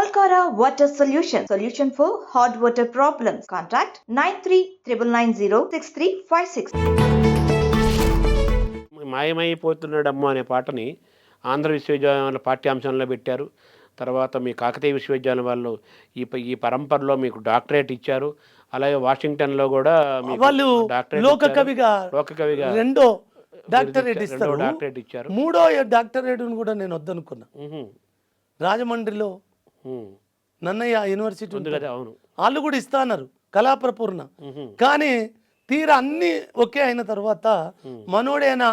Alcara Water Solution. Solution for hot water problems. Contact 9399906356. మాయమైపోతున్నాడమ్మ అనే పాటని ఆంధ్ర విశ్వవిద్యాలయంలో పాఠ్యాంశంలో పెట్టారు. తర్వాత మీ కాకతీయ విశ్వవిద్యాలయం వాళ్ళు ఈ పరంపరలో మీకు డాక్టరేట్ ఇచ్చారు. అలాగే వాషింగ్టన్లో కూడా వాళ్ళు లోకకవిగా రెండో డాక్టరేట్ ఇచ్చారు. మూడో డాక్టరేట్ కూడా నేను వద్దనుకున్నా. రాజమండ్రిలో నన్నయ్య యూనివర్సిటీ ఉంది కదా, అవును, వాళ్ళు కూడా ఇస్తా అన్నారు కళాప్రపూర్ణ. కానీ తీరా అన్ని ఒకే అయిన తర్వాత మనోడేనా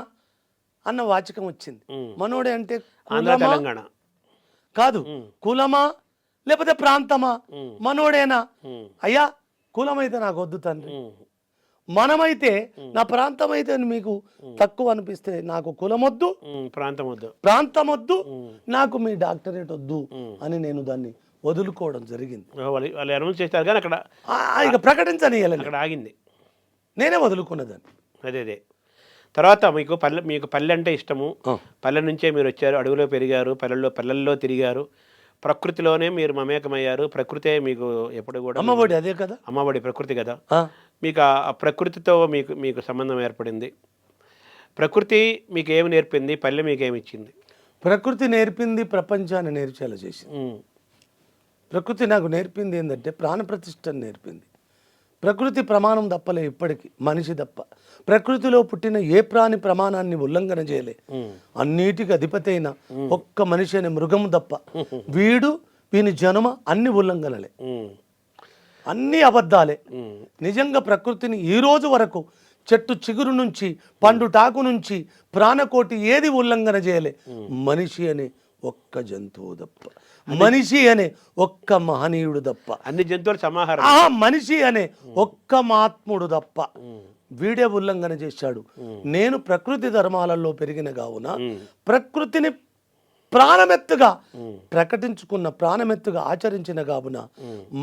అన్న వాచకం వచ్చింది. మనోడే అంటే తెలంగాణ కాదు, కులమా లేకపోతే ప్రాంతమా? మనోడేనా? అయ్యా కులమైతే నాకు వద్దు తండ్రి, మనమైతే నా ప్రాంతం అయితే మీకు తక్కువ అనిపిస్తే నాకు కులం వద్దు, ప్రాంతం వద్దు, నాకు మీ డాక్టరేట్ వద్దు అని నేను దాన్ని వదులుకోవడం జరిగింది. ఇక ప్రకటించనియాలి, అక్కడ ఆగింది, నేనే వదులుకున్నదాన్ని. అదే తర్వాత మీకు పల్లె అంటే ఇష్టము. పల్లె నుంచే మీరు వచ్చారు, అడవిలో పెరిగారు, పల్లెల్లో తిరిగారు, ప్రకృతిలోనే మీరు మమేకమయ్యారు. ప్రకృతే మీకు ఎప్పుడు కూడా అమ్మఒడి, అదే కదా అమ్మఒడి, ప్రకృతి కదా. మీకు ఆ ప్రకృతితో మీకు సంబంధం ఏర్పడింది. ప్రకృతి మీకు ఏమి నేర్పింది, పల్లె మీకు ఏమి ఇచ్చింది? ప్రకృతి నేర్పింది ప్రపంచాన్ని నేర్చేలా చేసింది. ప్రకృతి నాకు నేర్పింది ఏంటంటే ప్రాణప్రతిష్టను నేర్పింది. ప్రకృతి ప్రమాణం తప్పలే ఇప్పటికీ, మనిషి తప్ప. ప్రకృతిలో పుట్టిన ఏ ప్రాణి ప్రమాణాన్ని ఉల్లంఘన చేయలే. అన్నిటికి అధిపతి అయిన ఒక్క మనిషి అనే మృగం తప్ప వీని జన్మ అన్ని ఉల్లంఘనలే, అన్ని అబద్ధాలే. నిజంగా ప్రకృతిని ఈ రోజు వరకు చెట్టు చిగురు నుంచి పండు టాకు నుంచి ప్రాణకోటి ఏది ఉల్లంఘన చేయలే. మనిషి అనే ఒక్క జంతువు తప్ప, మనిషి అనే ఒక్క మహనీయుడు తప్ప, అన్ని జంతువుల సమాహారం, మనిషి అనే ఒక్క మహాత్ముడు తప్ప వీడే ఉల్లంఘన చేశాడు. నేను ప్రకృతి ధర్మాలలో పెరిగిన కావున ప్రకృతిని ప్రాణమెత్తుగా ప్రకటించుకున్న, ప్రాణమెత్తుగా ఆచరించిన కావున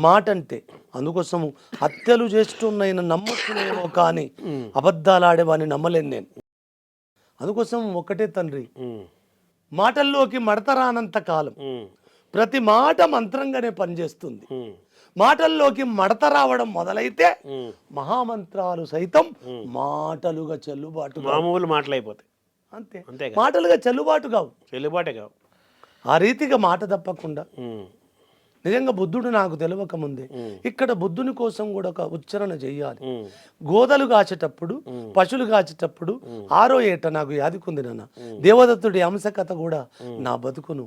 మాటంటే అందుకోసము హత్యలు చేస్తున్న నమ్మచ్చునేమో కానీ అబద్ధాలు ఆడేవాడిని నమ్మలేను నేను. అందుకోసం ఒకటే తండ్రి, మాటల్లోకి మడతరానంత కాలం ప్రతి మాట మంత్రంగానే పనిచేస్తుంది. మాటల్లోకి మడత రావడం మొదలైతే మహామంత్రాలు సైతం మాటలుగా చెల్లుబాటు, మామూలు మాటలైపోతాయి. అంతే, మాటలుగా చెల్లుబాటే కావు. ఆ రీతిగా మాట తప్పకుండా నిజంగా బుద్ధుడు నాకు తెలియక ముందే ఇక్కడ బుద్ధుని కోసం కూడా ఒక ఉచ్చారణ చెయ్యాలి. గోదలు కాచేటప్పుడు, పశువులు కాచేటప్పుడు 6వ ఏట నాకు యాదికుంది నాన్న, దేవదత్తుడి అంశ కథ కూడా నా బతుకును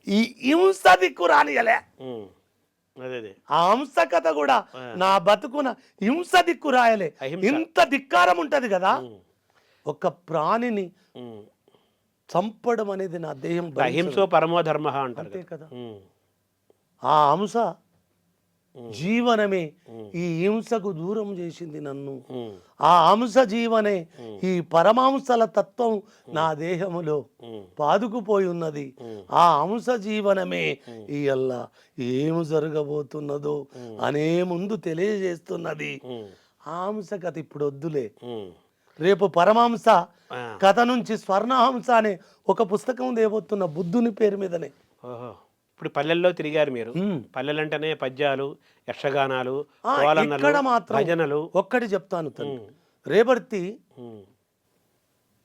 ఈ హింస దిక్కు రానియలే. ఆ హంస కథ కూడా నా బతుకున హింస దిక్కు రాయలే. ఇంత ధిక్కారం ఉంటది కదా, ఒక ప్రాణిని చంపడం అనేది నా దేహం. అహింసో పరమో ధర్మ అంతే కదా. ఆ హంస జీవనమే ఈ హింసకు దూరం చేసింది నన్ను. ఆ హంస జీవనే ఈ పరమాంసల తత్వం నా దేహములో పాదుకుపోయి ఉన్నది. ఆ హంస జీవనమే ఇయల్లా ఏమి జరగబోతున్నదో అనే ముందు తెలియజేస్తున్నది. ఆ హంస కథ ఇప్పుడు వద్దులే, రేపు పరమాంస కథ నుంచి స్వర్ణహంస అనే ఒక పుస్తకం దేవోతున్న బుద్ధుని పేరు మీదనే. ఇప్పుడు పల్లెల్లో తిరిగారు మీరు. పల్లెలంటేనే పద్యాలు, యక్షగానాలు, ఇక్కడ మాత్రం భజనలు. ఒక్కటి చెప్తాను తండ్రి, రేపర్తి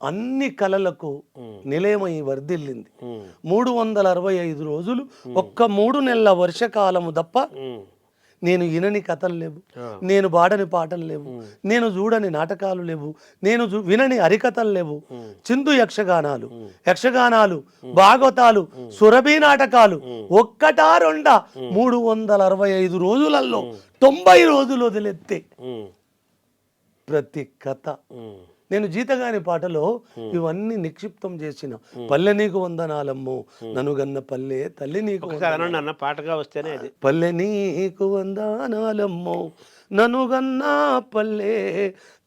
అన్ని కళలకు నిలయమై వర్ధిల్లింది. 365 రోజులు ఒక్క 3 నెలల వర్షకాలము తప్ప నేను వినని కథలు లేవు, నేను పాడని పాటలు లేవు, నేను చూడని నాటకాలు లేవు, నేను వినని హరికథలు లేవు. చిందు యక్షగానాలు, భాగవతాలు, సురభి నాటకాలు ఒక్కటా రెండా 365 రోజులలో 90 రోజులు వదిలెత్తే ప్రతి కథ నేను జీతగాని పాటలో ఇవన్నీ నిక్షిప్తం చేసిన. పల్లె నీకు వందనాలమ్మో ననుగన్న పల్లె తల్లి నీకు పాటగా వస్తేనే పల్లె నీకు వందనాలమ్మో ననుగన్న పల్లె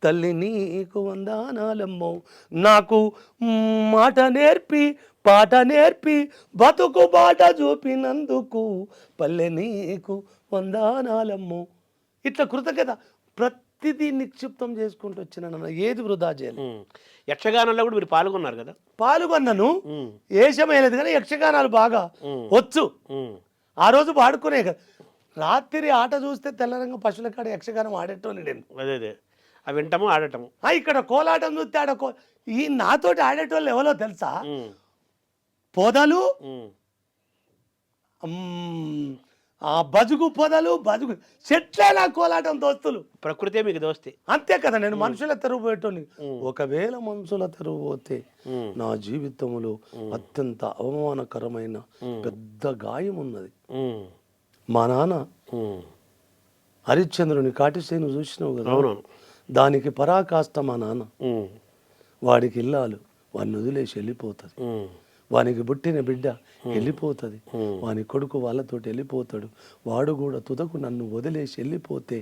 తల్లి నీకు వందనాలమ్మో, నాకు మాట నేర్పి పాట నేర్పి బతుకు బాట చూపినందుకు పల్లె నీకు వందనాలమ్మో. ఇట్లా కృతజ్ఞత ప్రతిదీ నిక్షిప్తం చేసుకుంటూ వచ్చిన ఏది వృధా చేయాలి. యక్షగానంలో కూడా మీరు పాల్గొన్నారు కదా? పాల్గొన్నాను, ఏషమేలేదు కానీ యక్షగానాలు బాగా వచ్చు. ఆ రోజు పాడుకునే కదా. రాత్రి ఆట చూస్తే తెల్లరంగ పశువుల కాడ యక్షగానం ఆడేటోని నేను. అదే అవి వింటాము ఆడటము. ఇక్కడ కోలాటం చూస్తే ఈ నాతోటి ఆడేటోళ్ళు ఎవరో తెలుసా? ఉమ్, పొదలు, ఉమ్, ఆ బజుగు పొదలు, బజుగు చెట్లే నా కోలాటం దోస్తులు. ప్రకృతే మీకు దోస్తే. అంతే కదా, నేను మనుషుల తెరువు పోయేటోని. ఒకవేళ మనుషుల తెరువు పోతే నా జీవితంలో అత్యంత అవమానకరమైన పెద్ద గాయం ఉన్నది. మా నాన్న హరిశ్చంద్రుని కాటిసేను చూసినావు కదా, దానికి పరాకాష్ట మా నాన్న. వాడికి ఇల్లాలు వాడిని వదిలేసి వెళ్ళిపోతుంది, వానికి పుట్టిన బిడ్డ వెళ్ళిపోతుంది, వాని కొడుకు వాళ్ళతోటి వెళ్ళిపోతాడు, వాడు కూడా తుదకు నన్ను వదిలేసి వెళ్ళిపోతే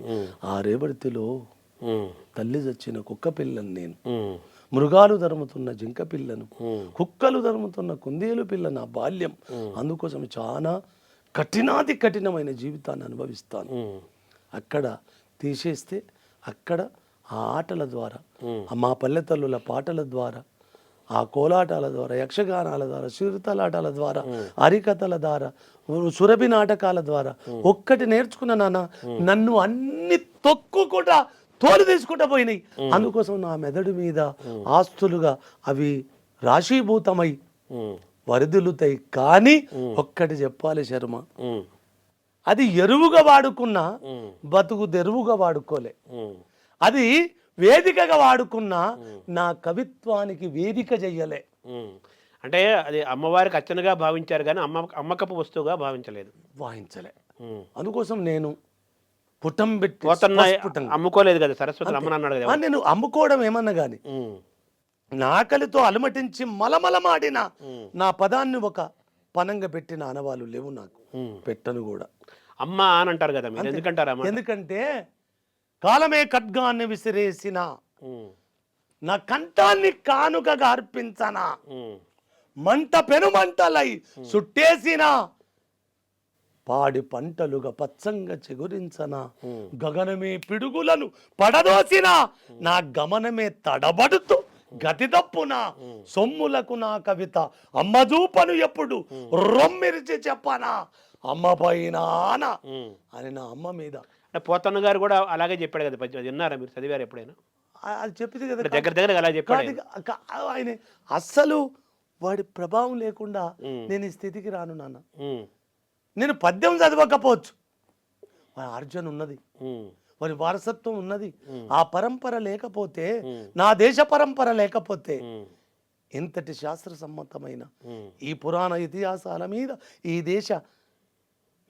ఆ రేవడితిలో తల్లి చచ్చిన కుక్క పిల్లని నేను, మృగాలు ధర్ముతున్న జింక పిల్లను, కుక్కలు ధర్ముతున్న కుందేలు పిల్ల నా బాల్యం. అందుకోసం చాలా కఠినాది కఠినమైన జీవితాన్ని అనుభవిస్తాను. అక్కడ తీసేస్తే అక్కడ ఆ ఆటల ద్వారా, మా పల్లెతల్లుల పాటల ద్వారా, ఆ కోలాటాల ద్వారా, యక్షగానాల ద్వారా, చిరుతలాటాల ద్వారా, హరికథల ద్వారా, సురభి నాటకాల ద్వారా ఒక్కటి నేర్చుకున్న నాన్న, నన్ను అన్ని తొక్కుకుంటా తోలు తీసుకుంటా పోయినాయి. అందుకోసం నా మెదడు మీద ఆస్తులుగా అవి రాశీభూతమై వరదలుతాయి. కానీ ఒక్కటి చెప్పాలి శర్మ, అది ఎరువుగా వాడుకున్నా బతుకు తెరువుగా వాడుకోలే. అది వేదికగా వాడుకున్నా నా కవిత్వానికి వేదిక చెయ్యలే. అంటే అది అమ్మవారికి అర్చనగా భావించారు కానీ అమ్మకపు వస్తువుగా భావించలే. అందుకోసం నేను పుటం పెట్టి అమ్ముకోలేదు కదా, సరస్వతి అమ్మనన్నాడు కదా. నేను అమ్ముకోవడం ఏమన్నా కానీ నాకలితో అలమటించి మలమలమాడిన నా పదాన్ని ఒక పనంగా పెట్టిన ఆనవాళ్ళు లేవు నాకు, పెట్టను కూడా. అమ్మ అని అంటారు కదా మీరు, ఎందుకంటారా? ఎందుకంటే కాలమే ఖడ్గాన్ని విసిరేసిన, నా కంఠాన్ని కానుకగా అర్పించనా, మంట పెనుమంటలై చుట్టేసిన, పాడి పంటలుగా పచ్చంగా చెగురించన, గగనమే పిడుగులను పడదోసిన, నా గమనమే తడబడుతూ గతి తప్పున, సొమ్ములకు నా కవిత అమ్మజూపను ఎప్పుడు రొమ్మిరిచి చెప్పనా, అమ్మ పైన అని నా అమ్మ మీద. పోతన్న గారు కూడా అలాగే చెప్పాడు కదా పద్యం, విన్నారా మీరు, చదివారు ఎప్పుడైనా? అది చెప్పింది కదా దగ్గర అలా చెప్పాడు ఆయన. అస్సలు వాడి ప్రభావం లేకుండా నేను ఈ స్థితికి రాను నాన్న. నేను పద్యం చదవకపోవచ్చు, అర్జున్ ఉన్నది, వారి వారసత్వం ఉన్నది, ఆ పరంపర లేకపోతే, నా దేశ పరంపర లేకపోతే, ఇంతటి శాస్త్ర సమ్మతమైన ఈ పురాణ ఇతిహాసాల మీద, ఈ దేశ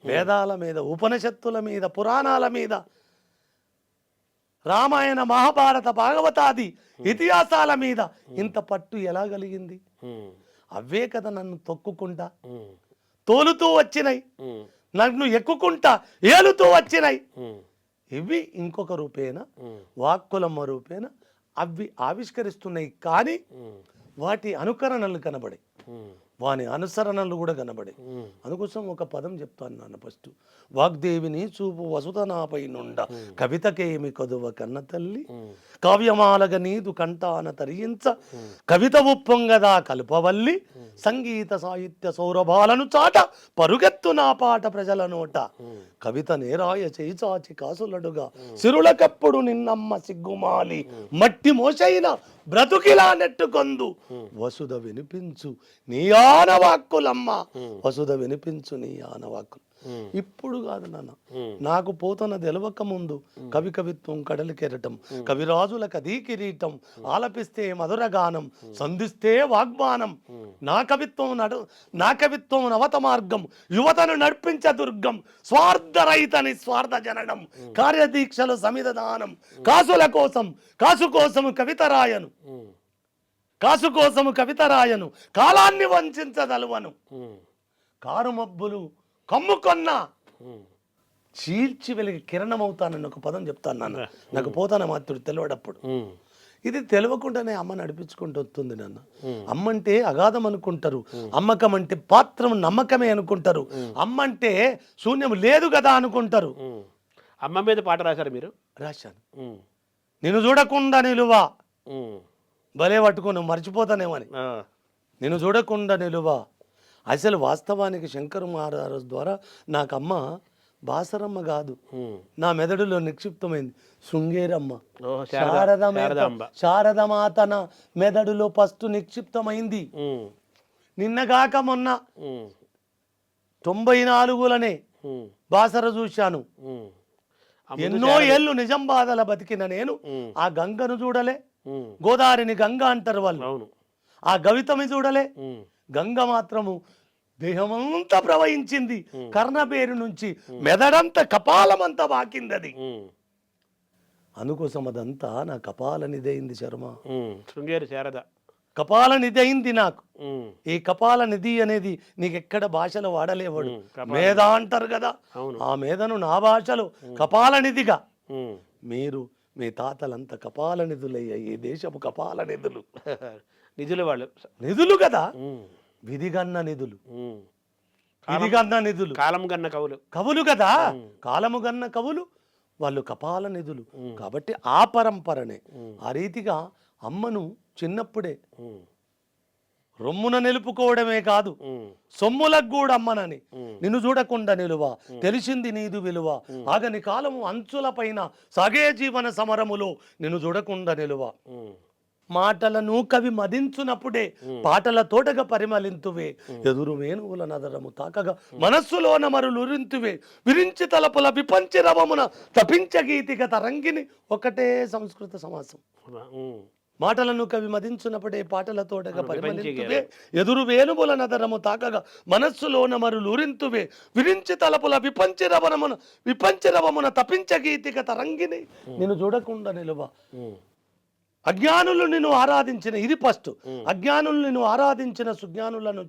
వేదాల మీద, ఉపనిషత్తుల మీద, పురాణాల మీద, రామాయణ మహాభారత భాగవతాది ఇతిహాసాల మీద ఇంత పట్టు ఎలా కలిగింది? అవే కదా నన్ను తొక్కుకుంటా తోలుతూ వచ్చినాయి, నన్ను ఎక్కుకుంటా ఏలుతూ వచ్చినాయి. ఇవి ఇంకొక రూపేణ, వాక్కులమ్మ రూపేణ అవి ఆవిష్కరిస్తున్నాయి. కానీ వాటి అనుకరణలు కనబడి, వాని అనుసరణలు కూడా కనబడి. అందుకోసం ఒక పదం చెప్తాను నాన్న. ఫస్ట్, వాగ్దేవిని చూపు వసుత నాపై నుండ, కవితకేమి కొదువ కన్న తల్లి, కావ్యమాలగ నీదు కంటాన తరించ, కవిత ఉప్పొంగదా కల్పవల్లి, సంగీత సాహిత్య సౌరభాలను చాట, పరుగెత్తు నా పాట ప్రజల నోట, కవిత నేరాయ చేయిచాచి కాసులడుగా, సిరులకప్పుడు నిన్నమ్మ సిగ్గుమాలి, మట్టి మోసైన బ్రతుకిలా నెట్టుకొందు, వసుధ వినిపించు నీ ఆనవాక్కులమ్మ, వసుధ వినిపించు నీ ఆనవాక్కులు. ఇప్పుడు కాదు నాన్న, నాకు పోతున్న తెలవక ముందు కవి కవిత్వం కడలికెరటం, కవిరాజుల కదీ కిరీటం, ఆలపిస్తే మధురగానం, సంధిస్తే వాగ్బానం, నా కవిత్వం నవత మార్గం, యువతను నడిపించ దుర్గం, స్వార్థరహిత నిస్వార్థ జననం, కార్యదీక్షలు సమిత దానం, కాసుల కోసం కాసు కోసము కవిత రాయను, కాసు కోసము కవిత రాయను, కాలాన్ని వంచదలువను, కారు మబ్బులు కమ్ముకొన్న చీల్చి వెలిగి కిరణమవుతానని ఒక పదం చెప్తాను నాన్న. నాకు పోతాన మాత్రుడు తెలియడప్పుడు. ఇది తెలియకుండానే అమ్మ నడిపించుకుంటూ వస్తుంది నాన్న. అమ్మంటే అగాధం అనుకుంటారు, అమ్మకం అంటే పాత్రం నమ్మకమే అనుకుంటారు, అమ్మంటే శూన్యం లేదు కదా అనుకుంటారు. అమ్మ మీద పాట రాశారు మీరు? రాశాను. నిన్ను చూడకుండా నిలువా, భలే పట్టుకో, నువ్వు మర్చిపోతానేమని. నిన్ను చూడకుండా నిలువా, అసలు వాస్తవానికి శంకర మహారాజు ద్వారా నాకు అమ్మ బాసరమ్మ కాదు, నా మెదడులో నిక్షిప్తమైంది శృంగేరమ్మ. శారదమాత నా మెదడులో ఫస్ట్ నిక్షిప్తమైంది. నిన్నగాక మొన్న 94లోనే బాసర చూశాను. ఎన్నో ఏళ్ళు నిజం బాధల బతికిన నేను ఆ గంగను చూడలే. గోదావరిని గంగ అంటారు వాళ్ళు, ఆ గవితమి చూడలే. గంగ మాత్రము దేహమంతా ప్రవహించింది, కర్ణపేరు నుంచి మెదడంతా కపాలమంతా వాకింది అది. అందుకోసం అదంతా నా కపాల నిధి శర్మ. శృంగేరి శారద కపాల నిధి అయింది నాకు. ఈ కపాల నిధి అనేది నీకు ఎక్కడ భాషలో వాడలేవాడు. మేధ అంటారు కదా, ఆ మేధను నా భాషలో కపాల నిధిగా. మీరు మీ తాతలంతా కపాల నిధులయ్యా, ఈ దేశపు కపాల నిధులు. నిధులు వాళ్ళు నిధులు కదా, విధిగన్న నిధులు, విధిగన్న నిధులు, కాలం గన్న కవులు, కవులు కదా, కాలము గన్న కవులు వాళ్ళు కపాల నిధులు. కాబట్టి ఆ పరంపరనే ఆ రీతిగా అమ్మను చిన్నప్పుడే రొమ్మున నిలుపుకోవడమే కాదు, సొమ్ములకు కూడా అమ్మనని. నిన్ను చూడకుండా నిలువ, తెలిసింది నీదు విలువ, ఆగని కాలము అంచుల పైన సాగే జీవన సమరములో నిన్ను చూడకుండా నిలువ. మాటలను కవి మదించునప్పుడే పాటల తోటగా పరిమళింతువే, ఎదురు వేణువుల నదరము తాకగా మనస్సులోన మరులురింతువే, విరించి తలపుల విపంచి రవమున తపించ గీతిక తరంగిని. ఒకటే సంస్కృత సమాసం. మాటలను కవి మదించునప్పుడే పాటల తోటగా పరిమళింతువే, ఎదురు వేణువుల నదరము తాకగా మనస్సులోన మరులురింతువే, విరించి తలపుల విపంచి రవమున తపించ గీతిక తరంగిని. నిన్ను చూడకుండా నిలువ. అజ్ఞానులు నిన్ను ఆరాధించిన, ఇది ఫస్ట్, అజ్ఞానులు నిన్ను ఆరాధించిన సుజ్ఞానులను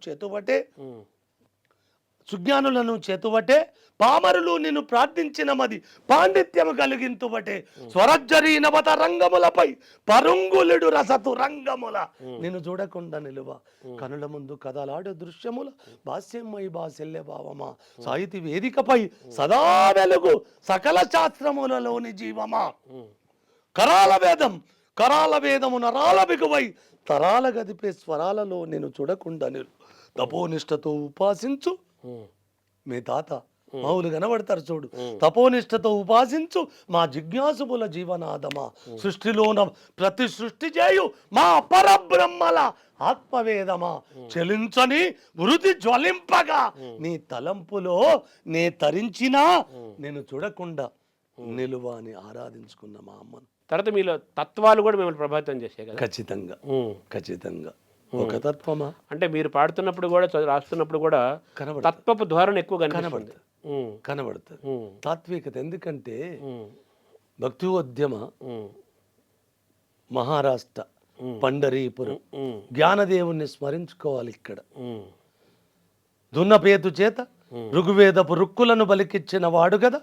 చేతువటే, పామరులు నిన్ను ప్రార్థించిన మది పాండిత్యము కలిగింతువటే, స్వరజ్జరీ నవత రంగములపై పరుంగులుడు రసతు రంగముల. నిన్ను చూడకుండా నిలువ. కనుల ముందు కదలాడు దృశ్యముల భాస్యమై బాసెల్లె భావమా, సాహితీ వేదికపై సదా వెలుగు సకల శాస్త్రములలోని జీవమా. కరాల వేదము నరాల బిగువై తరాల గదిపే స్వరాలలో నేను చూడకుండా నిలు. తపోనిష్టతో ఉపాసించు, మీ తాత మావులు కనబడతారు చూడు, తపోనిష్టతో ఉపాసించు మా జిజ్ఞాసుముల జీవనాదమా. సృష్టిలోన ప్రతి సృష్టి చేయు మా పరబ్రహ్మల ఆత్మవేదమా. చెలించని వృద్ధి జ్వలింపగా నీ తలంపులో నే తరించినా నేను చూడకుండా నిలువ అని ఆరాధించుకున్న మా అమ్మను. తర్వాత మీలో తత్వాలు కూడా మిమ్మల్ని ప్రభావితం చేసాయి కదా? ఖచ్చితంగా, ఖచ్చితంగా. ఒక తత్వమా అంటే మీరు పాడుతున్నప్పుడు కూడా రాస్తున్నప్పుడు కూడా తత్వపు ధోరణి ఎక్కువ కనబడుతుంది, తాత్వికత. ఎందుకంటే భక్తిోద్యమ మహారాష్ట్ర పండరీపురం జ్ఞానదేవుణ్ణి స్మరించుకోవాలి. ఇక్కడ దున్నపేతు చేత ఋగ్వేదపు రుక్కులను బలికిచ్చిన వాడు కదా,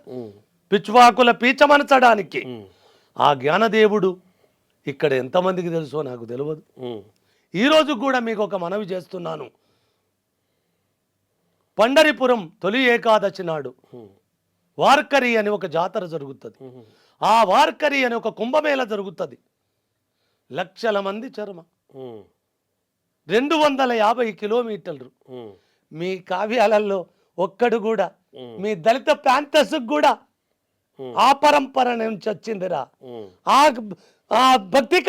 పిచ్వాకుల పీచమనచడానికి ఆ జ్ఞానదేవుడు ఇక్కడ ఎంతమందికి తెలుసో నాకు తెలియదు. ఈరోజు కూడా మీకు ఒక మనవి చేస్తున్నాను. పండరిపురం తొలి ఏకాదశి నాడు వార్కరి అని ఒక జాతర జరుగుతుంది. ఆ వార్కరి అని ఒక కుంభమేళ జరుగుతుంది. లక్షల మంది చర్మ, 250 కిలోమీటర్లు. మీ కావ్యాలలో ఒక్కడు కూడా, మీ దళిత ప్యాంతస్ కూడా ఆ పరంపర నుంచి వచ్చిందిరా, ఆ భక్తి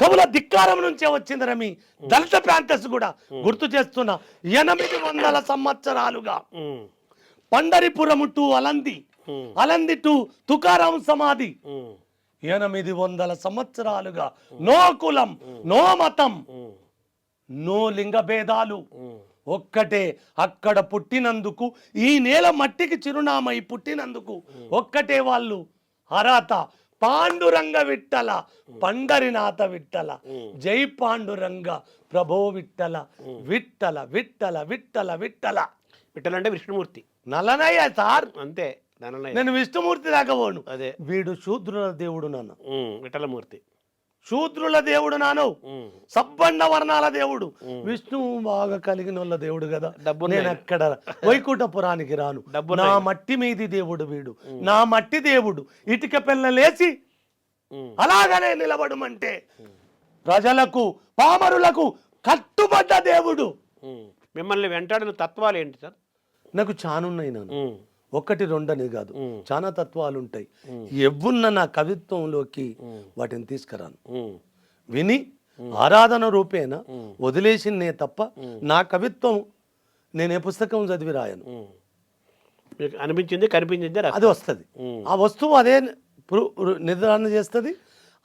కవుల ధిక్కారం నుంచే వచ్చిందిరా. మీ దళిత ప్యాంతస్ కూడా గుర్తు చేస్తున్నా, 800 సంవత్సరాలుగా పండరిపురం టు అలంది టు తుకారాం సమాధి, 800 సంవత్సరాలుగా నో కులం, నో మతం, నో లింగ భేదాలు, ఒక్కటే. అక్కడ పుట్టినందుకు, ఈ నేల మట్టికి చిరునామై పుట్టినందుకు ఒక్కటే వాళ్ళు అర్హత. పాండురంగ విట్టల, పండరినాథ విట్టల, జై పాండురంగ ప్రభో విట్టల, విట్టల విట్టల విట్టల విట్టల. విట్టల అంటే విష్ణుమూర్తి. నల్లనయ్య సార్, అంతే. నేను విష్ణుమూర్తి దాకా పోను. అదే వీడు శూద్రుల దేవుడు నాన్న, విఠలమూర్తి. శూద్రుల దేవుడు నాను, సబ్బండ వర్ణాల దేవుడు. విష్ణువు బాగా కలిగిన వాళ్ళ దేవుడు కదా. నేను అక్కడ వైకుంఠపురానికి రాను. నా మట్టి మీది దేవుడు వీడు, నా మట్టి దేవుడు. ఇటుక పిల్లలేసి అలాగనే నిలబడమంటే ప్రజలకు, పామరులకు కట్టుబడ్డ దేవుడు. మిమ్మల్ని వెంటాడిన తత్వాలు ఏంటి సార్? నాకు చానున్నాయి నాన్న, ఒకటి రెండని కాదు, చాలా తత్వాలు ఉంటాయి. ఎవ్వున్న నా కవిత్వంలోకి వాటిని తీసుకురాను. విని ఆరాధన రూపేణ వదిలేసిందే తప్ప నా కవిత్వం నేనే పుస్తకం చదివి రాయను. మీకు అనిపించింది కనిపించింది అది వస్తుంది, ఆ వస్తువు అదే నిర్ధారణ చేస్తుంది.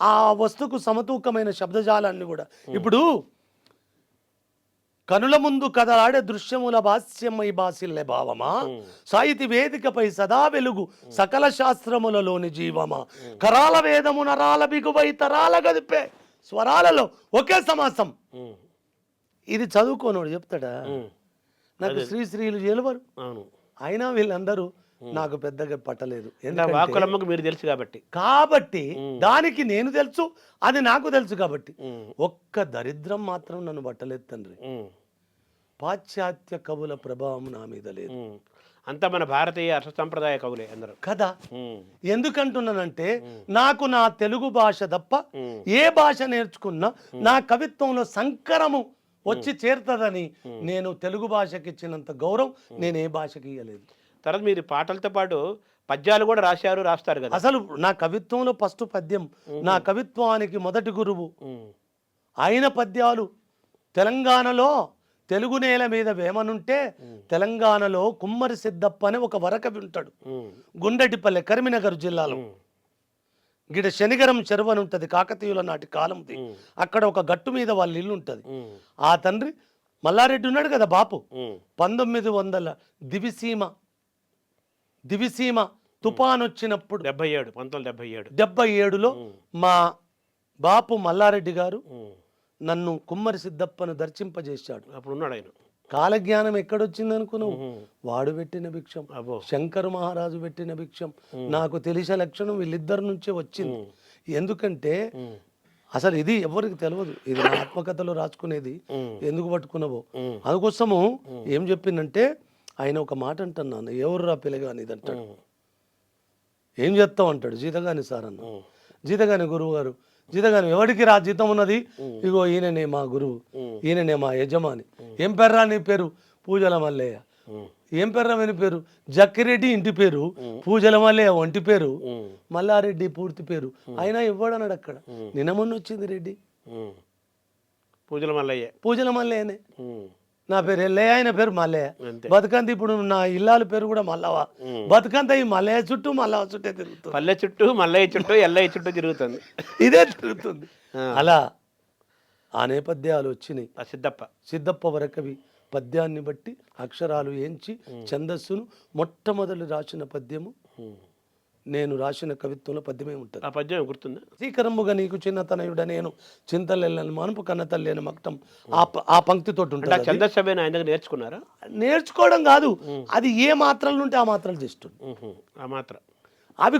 ఆ వస్తువుకు సమతూకమైన శబ్దజాలాన్ని కూడా. ఇప్పుడు కనుల ముందు కదలాడే దృశ్యముల భాస్యమై బాసిల్లే భావమా, సాహితీ వేదికపై సదా వెలుగు సకల శాస్త్రములలోని జీవమా, కరాల వేదము నరాల బిగువై తరాల గదిపే స్వరాలలో ఒకే సమాసం. ఇది చదువుకోనోడు చెప్తాడా? నాకు శ్రీశ్రీలు గెలవరు, అయినా వీళ్ళందరూ నాకు పెద్దగా పట్టలేదు. వాకులమ్మకు మీరు తెలుసు కాబట్టి దానికి నేను తెలుసు, అది నాకు తెలుసు కాబట్టి. ఒక్క దరిద్రం మాత్రం నన్ను పట్టలేదు తండ్రి, పాశ్చాత్య కవుల ప్రభావం నా మీద లేదు. అంతా మన భారతీయ అర్ధ సంప్రదాయ కవులే అందరూ కదా. ఎందుకంటున్నానంటే నాకు నా తెలుగు భాష తప్ప ఏ భాష నేర్చుకున్నా నా కవిత్వంలో సంకరము వచ్చి చేరుతుందని నేను తెలుగు భాషకి ఇచ్చినంత గౌరవం నేను ఏ భాషకి ఇవ్వలేదు. తర్వాత మీరు పాటలతో పాటు పద్యాలు కూడా రాస్తారు కదా. అసలు నా కవిత్వంలో ఫస్ట్ పద్యం, నా కవిత్వానికి మొదటి గురువు ఆయన పద్యాలు. తెలంగాణలో తెలుగు నేల మీద వేమనుంటే తెలంగాణలో కుమ్మరి సిద్ధప్ప అనే ఒక వరకవి ఉంటాడు, గుండెటిపల్లె కరీంనగర్ జిల్లాలో. గిడ శనిగరం చెరువని ఉంటుంది, కాకతీయుల నాటి కాలంది. అక్కడ ఒక గట్టు మీద వాళ్ళ ఇల్లు ఉంటుంది. ఆ తండ్రి మల్లారెడ్డి ఉన్నాడు కదా బాపు, 1900 దివిసీమ తుఫాన్ వచ్చినప్పుడు 1977లో మా బాపు మల్లారెడ్డి గారు నన్ను కుమ్మరి సిద్ధప్పను దర్శింపజేశాడు. అప్పుడు ఉన్నాడు ఆయన. కాలజ్ఞానం ఎక్కడొచ్చింది అనుకున్నావు? వాడు పెట్టిన భిక్షం, శంకర్ మహారాజు పెట్టిన భిక్షం. నాకు తెలిసే లక్షణం వీళ్ళిద్దరి నుంచే వచ్చింది. ఎందుకంటే అసలు ఇది ఎవరికి తెలియదు, ఇది నా ఆత్మకథలో రాసుకునేది. ఎందుకు పట్టుకున్నావో అందుకోసము ఏం చెప్పిందంటే, ఆయన ఒక మాట అంటున్నాను, ఎవరు రా పిల్లగాని ఇది అంటాడు. ఏం చేస్తావు అంటాడు. జీతగాని సార్ అన్న. జీతగాని గురువు గారు. జీతగాని ఎవరికి రా జీతం ఉన్నది? ఇగో ఈయననే మా గురువు, ఈయననే మా యజమాని. ఏం పెర్రా నీ పేరు? పూజల మల్లయ్య. ఏం పెర్రా మీ పేరు? జక్కిరెడ్డి ఇంటి పేరు, పూజల మల్లయ్య ఒంటి పేరు, మల్లారెడ్డి పూర్తి పేరు. అయినా ఇవ్వడన్నాడు అక్కడ. నిన్న మొన్న వచ్చింది రెడ్డి, పూజల మల్లయ్యనే. నా పేరు ఎల్లయ్య, ఆయన పేరు మల్లయ్య. బతుకంత ఇప్పుడు నా ఇల్లాల పేరు కూడా మల్లవ. బతుకంత ఈ మల్లయ్య చుట్టూ మల్లవ చుట్టే తిరుగుతుంది, పల్లె చుట్టూ మల్లయ్య చుట్టూ ఎల్లయ్య చుట్టూ తిరుగుతుంది, ఇదే తిరుగుతుంది. అలా ఆ నేపథ్యాలు వచ్చినాయి. సిద్ధప్ప వరకవి పద్యాన్ని బట్టి అక్షరాలు ఏంచి ఛందస్సును మొట్టమొదటి రాసిన పద్యము, నేను రాసిన కవిత్వంలో పద్యమే ఉంటుంది. ఆ పద్యం గుర్తుందా? శ్రీకరంబుగా నీకు చిన్నతనయుడ నేను చింతలెల్లని మనుపు కన్న తల్లి మక్తం. ఆ పంక్తితో ఉంటుంది. నేర్చుకున్నారా? నేర్చుకోవడం కాదు, అది ఏ మాత్రలు ఉంటే ఆ మాత్రలు చేస్తుంది. ఆ మాత్ర అవి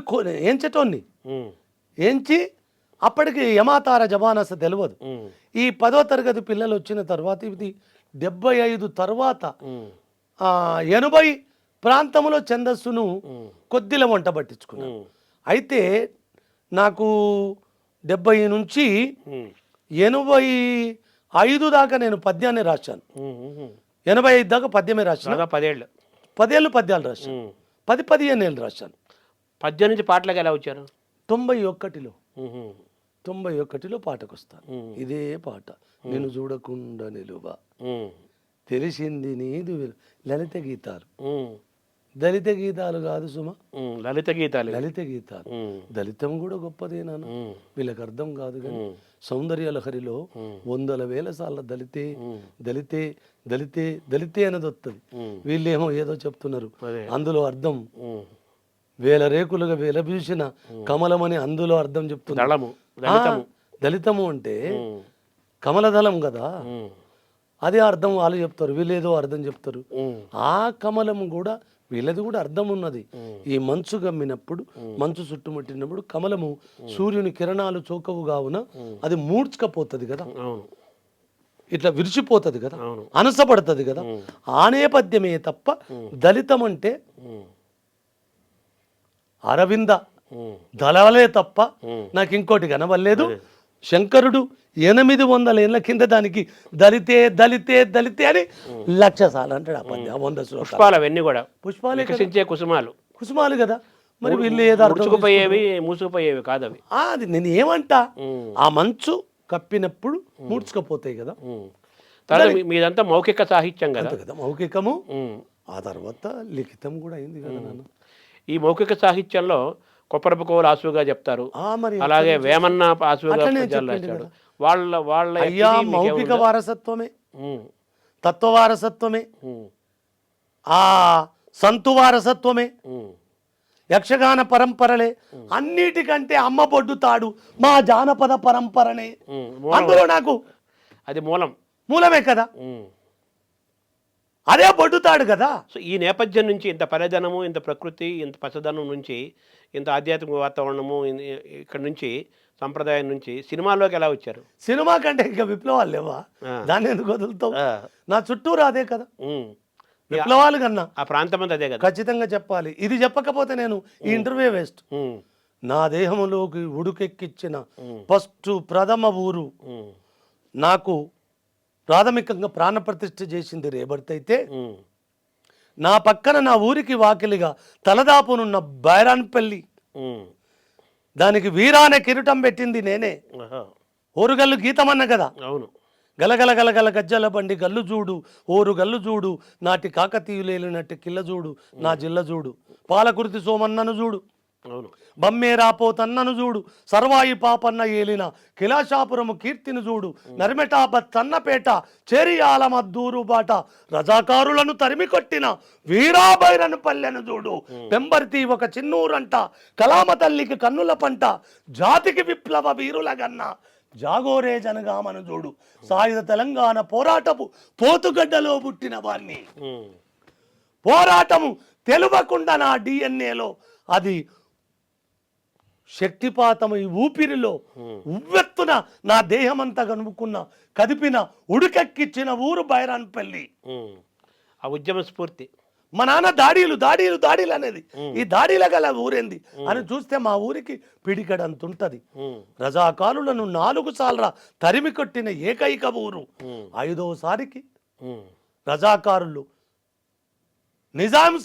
ఏంచటోన్ని ఏంచి అప్పటికి యమాతార జమానస తెలియదు. ఈ 10వ తరగతి పిల్లలు వచ్చిన తర్వాత, ఇది 75 తర్వాత 80 ప్రాంతంలో ఛందస్సును కొద్దిల వంట పట్టించుకున్నాను. అయితే నాకు 70 నుంచి 85 దాకా నేను పద్యాన్ని రాశాను. 85 దాకా పద్యమే రాశాను. 10 ఏళ్ళు పద్యాలు రాశాను. 15 ఏళ్ళు రాశాను. పద్యం నుంచి పాటలకు ఎలా వచ్చారు? 91లో పాటకు వస్తాను. ఇదే పాట, నేను చూడకుండా నిలువ తెలిసింది నీదు. లలిత గీతాలు, దళిత గీతాలు కాదు సుమా, లలిత గీతాలు. దళితం కూడా గొప్పదే నాన్న, వీళ్ళకి అర్థం కాదు. కానీ సౌందర్య లహరిలో 100,000 సార్లు దళితే దళితే దళితే దళితే అనేది వస్తుంది. వీళ్ళేమో ఏదో చెప్తున్నారు, అందులో అర్థం వేల రేకులుగా వెలబూసిన కమలమని అందులో అర్థం చెప్తున్నారు. దళితము అంటే కమలదళం కదా, అదే అర్థం వాళ్ళు చెప్తారు, వీళ్ళేదో అర్థం చెప్తారు. ఆ కమలము కూడా వీళ్ళది కూడా అర్థం ఉన్నది. ఈ మంచు గమ్మినప్పుడు, మంచు చుట్టుముట్టినప్పుడు కమలము సూర్యుని కిరణాలు చోకవు కావున అది మూడ్చుకపోతుంది కదా, ఇట్లా విరిచిపోతుంది కదా, అనసపడుతుంది కదా. ఆ నేపథ్యమే తప్ప దళితం అంటే అరవింద దళాలే తప్ప నాకు ఇంకోటి కనవలేదు. శంకరుడు 800 ఏళ్ళ కింద దానికి దళితే దళితే దళితే అని 1,00,000 సార్లు అంటాడు ఆ పద్యం, 100 శ్లోకాలు. పుష్పాలు అవన్నీ కూడా పుష్పాలే కదా, వికసించే కుసుమాలు, కుసుమాలు కదా. మరి వీళ్ళు ఏదో అర్థం ముడుచుకుపోయేవి మూసుకుపోయేవి కాదు అవి. అది నేను ఏమంటా, ఆ మంచు కప్పినప్పుడు ముడుచుకుపోతాయి కదా. తర్వాత మీదంతా మౌఖిక సాహిత్యం కదా. అంతే కదా, మౌఖికము ఆ తర్వాత లిఖితం కూడా అయింది కదా నాన్న. ఈ మౌఖిక సాహిత్యంలో కొప్పరపుకోవలు ఆసుగా చెప్తారు, మరి అలాగే వేమన్న ఆసుగా అట్లనే పద్యాలు చెప్పిండు రాశాడు. కదా. వాళ్ళ అయ్యా మౌఖిక వారసత్వమే, తత్వ వారసత్వమే, ఆ సంతు వారసత్వమే, యక్షగాన పరంపరలే, అన్నిటికంటే అమ్మ బొడ్డుతాడు మా జానపద పరంపరనే. అందులో నాకు అది మూలమే కదా, అదే బొడ్డుతాడు కదా. సో ఈ నేపథ్యం నుంచి ఇంత పర్యటనము, ఇంత ప్రకృతి, ఇంత పచ్చదనం నుంచి, ఇంత ఆధ్యాత్మిక వాతావరణము, ఇక్కడ నుంచి సంప్రదాయం నుంచి సినిమాల్లోకి ఎలా వచ్చారు? సినిమా కంటే ఇంకా విప్లవాలు లేవా? దాన్ని ఎందుకు వదులుతావు? నా చుట్టూరు అదే కదా విప్లవాలు కన్నా. ఆ ప్రాంతం అంతా అదే కదా. ఖచ్చితంగా చెప్పాలి. ఇది చెప్పకపోతే నేను ఈ ఇంటర్వ్యూ వేస్ట్. నా దేహంలోకి ఉడుకెక్కిచ్చిన ఫస్ట్ ప్రథమ ఊరు, నాకు ప్రాథమికంగా ప్రాణప్రతిష్ఠ చేసింది రేబర్త్ అయితే, నా పక్కన నా ఊరికి వాకిలిగా తలదాపునున్న బైరాన్పల్లి, దానికి వీరానే కిరీటం పెట్టింది నేనే. ఓరుగల్లు గీతమన్న కదా. అవును. గలగల గలగల గజ్జల బండి గల్లు చూడు, ఓరు గల్లు చూడు, నాటి కాకతీయులేలినట్టు కిల్ల చూడు, నా జిల్ల చూడు, పాలకుర్తి సోమన్నను చూడు, అవును, బమ్మేరాపోతన్నను చూడు, సర్వాయి పాపన్న ఏలిన కిలాషాపురము కీర్తిని చూడు, నరిమెటాబత్ తన్నపేట చేరియాల మద్దూరు బాట, రజాకారులను తరిమి కొట్టిన వీరాబైరను పల్లెను చూడు, పెంబర్తి ఒక చిన్నూరంట, కలామ తల్లికి కన్నుల పంట, జాతికి విప్లవ వీరులగన్న జాగోరే జనగామను చూడు, సాయుధ తెలంగాణ పోరాటపు పోతుగడ్డలో పుట్టిన వాణ్ణి, పోరాటము తెలువకుండా నా డిఎన్ఏలో అది శక్తిపాతము ఈ ఊపిరిలో ఉవ్వెత్తున నా దేహమంతా కనుక్కున్న కదిపిన ఉడుకెక్కిచ్చిన ఊరు బైరాన్పల్లి. ఆ ఉద్యమ స్ఫూర్తి. మా నాన్న దాడీలు దాడీలు దాడీలు అనేది, ఈ దాడీల గల ఊరేంది అని చూస్తే మా ఊరికి పిడికడంతుంటది. రజాకారులను 4 సార్లు తరిమి కొట్టిన ఏకైక ఊరు. 5వసారికి రజాకారులు నిజాం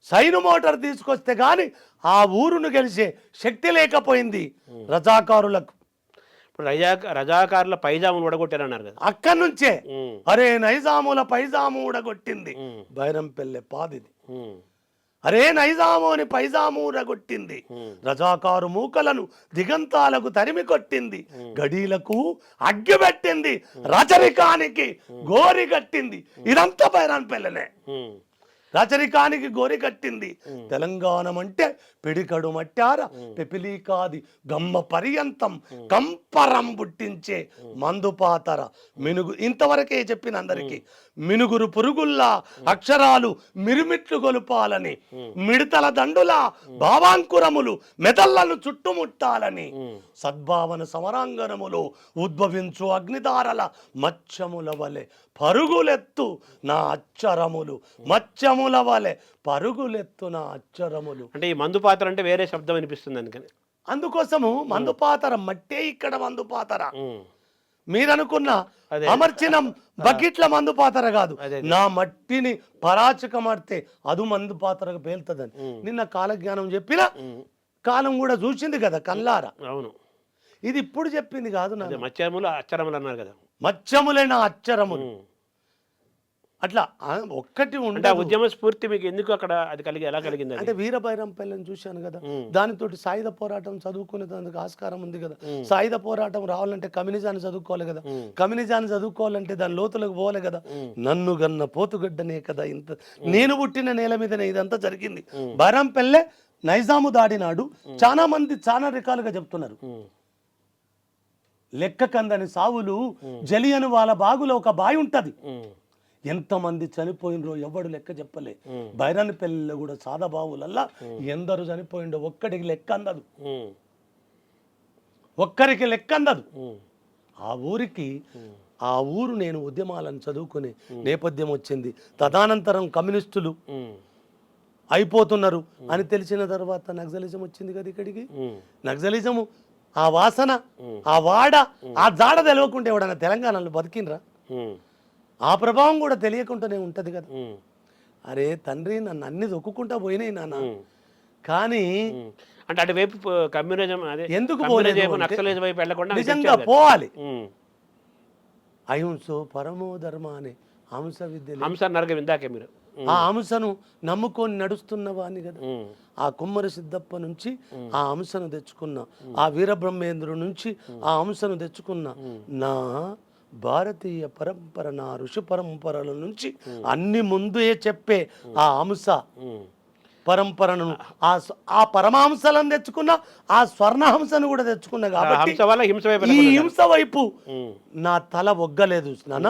సైను మోటార్ తీసుకొస్తే గాని ఆ ఊరును గెలిచే శక్తి లేకపోయింది రజాకారులకు. రజాకారుల పైజామును ఊడగొట్టారన్నారు కదా. అక్కడి నుంచే అరే నైజాముల పైజాము ఊడగొట్టింది బైరంపల్లె పాదిది, అరే నైజాము అని పైజాము ఊడగొట్టింది, రజాకారు మూకలను దిగంతాలకు తరిమి కొట్టింది, గడీలకు అగ్గి పెట్టింది, రచరికానికి గోరి కట్టింది. ఇదంతా బైరాన్పల్లెనే. రచరికానికి గోరి కట్టింది. తెలంగాణ అంటే పిడికడు మట్టార పెపిలి కాది గమ్మ పర్యంతం కంపరం పుట్టించే మందుపాతర మినుగు. ఇంతవరకే చెప్పిన అందరికీ. మినుగురు పురుగుల్లా అక్షరాలు మిరుమిట్లు గొలుపాలని, మిడతల దండులా భావాంకురములు మెదళ్లను చుట్టుముట్టాలని, సద్భావన సమరాంగణములో ఉద్భవించు అగ్నిదారల మత్స్యముల వలె పరుగులెత్తు నా అచ్చరములు, మత్స్యముల వలె పరుగులెత్తు నా అచ్చరములు. అంటే ఈ మందుపాత్ర అంటే వేరే శబ్దం అనిపిస్తుంది అందుకని. అందుకోసము మందుపాతర మట్టే ఇక్కడ మందుపాతర. మీరనుకున్న అమర్చిన బకెట్ల మందుపాతర కాదు, నా మట్టిని పరాచకమడితే అది మందుపాతరకు పేలుతుందని నిన్న కాలజ్ఞానం చెప్పిన కాలం కూడా చూసింది కదా కల్లారా. అవును, ఇది ఇప్పుడు చెప్పింది కాదు. మత్స్యములు అచ్చరములు అన్నారు కదా. మత్స్యములే నా అచ్చరములు. అట్లా ఒక్కటి ఉంటే ఉద్యమ స్ఫూర్తి మీకు ఎందుకు అక్కడ అది ఎలా కలిగింది అంటే వీరబైరంపల్లిని చూశాను కదా, దానితోటి సాయుధ పోరాటం చదువుకునేందుకు ఆస్కారం ఉంది కదా. సాయుధ పోరాటం రావాలంటే కమ్యూనిజాన్ని చదువుకోవాలి కదా, కమ్యూనిజాన్ని చదువుకోవాలంటే దాని లోతులకు పోవాలి కదా. నన్ను గన్న పోతుగడ్డనే కదా ఇంత, నేను పుట్టిన నేల మీదనే ఇదంతా జరిగింది. బైరంపల్లె నైజాము దాడినాడు. చాలా మంది చాలా రకాలుగా చెప్తున్నారు. లెక్క కందని సావులు జలియను వాళ్ళ బాగులో ఒక బావి ఉంటది, ఎంతమంది చనిపోయినరో ఎవడు లెక్క చెప్పలే. బైరాన్పల్లిలో కూడా సాదాబావులల్లా ఎందరు చనిపోయిండో ఒక్కడికి లెక్క అందదు, ఒక్కరికి లెక్క అందదు. ఆ ఊరు నేను ఉద్యమాలను చదువుకునే నేపథ్యం వచ్చింది. తదనంతరం కమ్యూనిస్టులు అయిపోతున్నారు అని తెలిసిన తర్వాత నక్సలిజం వచ్చింది కదా ఇక్కడికి. నక్సలిజము ఆ వాసన, ఆ వాడ, ఆ జాడ తెలియకుంటే ఎవడన్నా తెలంగాణలో బతికినరా? ఆ ప్రభావం కూడా తెలియకుండానే ఉంటుంది కదా. అరే తండ్రి, నన్ను అన్ని దొక్కుంటా పోయినాయి నాన్న, కానీ అంటే అటువైపు కమ్యూనిజం అదే ఎందుకు పోలేదు అంటే నక్సలిజం వైపు వెళ్ళకుండా నిజంగా పోవాలి. అహింసో పరమో ధర్మ అనే హంస విద్య హంస నరక ఇందాకే మీరు ఆ హంసను నమ్ముకొని నడుస్తున్న వాణ్ణి కదా. ఆ కుమ్మరి సిద్ధప్ప నుంచి ఆ హంసను తెచ్చుకున్న, ఆ వీరబ్రహ్మేంద్రు నుంచి ఆ హంసను తెచ్చుకున్న, నా భారతీయ పరంపర, నా ఋషి పరంపరల నుంచి అన్ని ముందే చెప్పే ఆ హంస పరంపరను, ఆ పరమహంసలను తెచ్చుకున్న, ఆ స్వర్ణహంసను కూడా తెచ్చుకున్నా కాబట్టి ఈ హింస వైపు నా తల ఒగ్గలేదు నాన్న.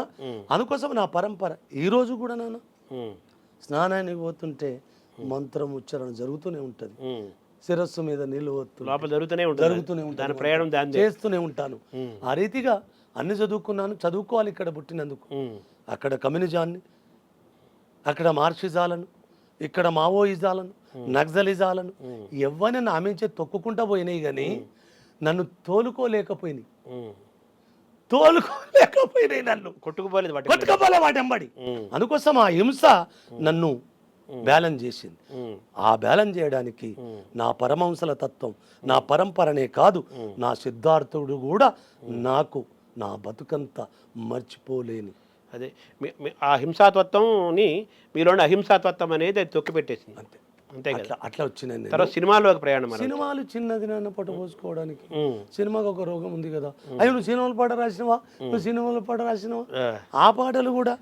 అందుకోసం నా పరంపర ఈ రోజు కూడా నాన్న స్నానానికి పోతుంటే మంత్రం ఉచ్చారణ జరుగుతూనే ఉంటుంది, శిరస్సు మీద నీళ్ళు జరుగుతూనే ఉంటాను, చేస్తూనే ఉంటాను. ఆ రీతిగా అన్ని చదువుకున్నాను, చదువుకోవాలి ఇక్కడ పుట్టినందుకు. అక్కడ కమ్యూనిజాన్ని, అక్కడ మార్క్సిజాలను, ఇక్కడ మావోయిజాలను, నక్సలిజాలను ఎవరిని నామించే తొక్కుకుంటా పోయినాయి, కానీ నన్ను తోలుకోలేకపోయినాయి నన్ను కొట్టుకుపోలే వాటెంబడి. అందుకోసం ఆ హింస నన్ను బ్యాలెన్స్ చేసింది. ఆ బ్యాలెన్స్ చేయడానికి నా పరమహంసల తత్వం, నా పరంపరనే కాదు, నా సిద్ధార్థుడు కూడా నాకు నా బతుకంతా మర్చిపోలేని అదే ఆ హింసాతత్వంని మీలోని అహింసాతత్వం అనేది తొక్కి పెట్టేసింది అంతే. అంతే కదా, అట్లా వచ్చినాయి. తర్వాత సినిమాలో ఒక ప్రయాణం. సినిమాలు చిన్నది నాన్న పొట్ట పోసుకోవడానికి. సినిమాకి ఒక రోగం ఉంది కదా, అయ్యో నువ్వు సినిమాల పాట రాసినవా, నువ్వు సినిమాల పాట రాసినవా. ఆ పాటలు కూడా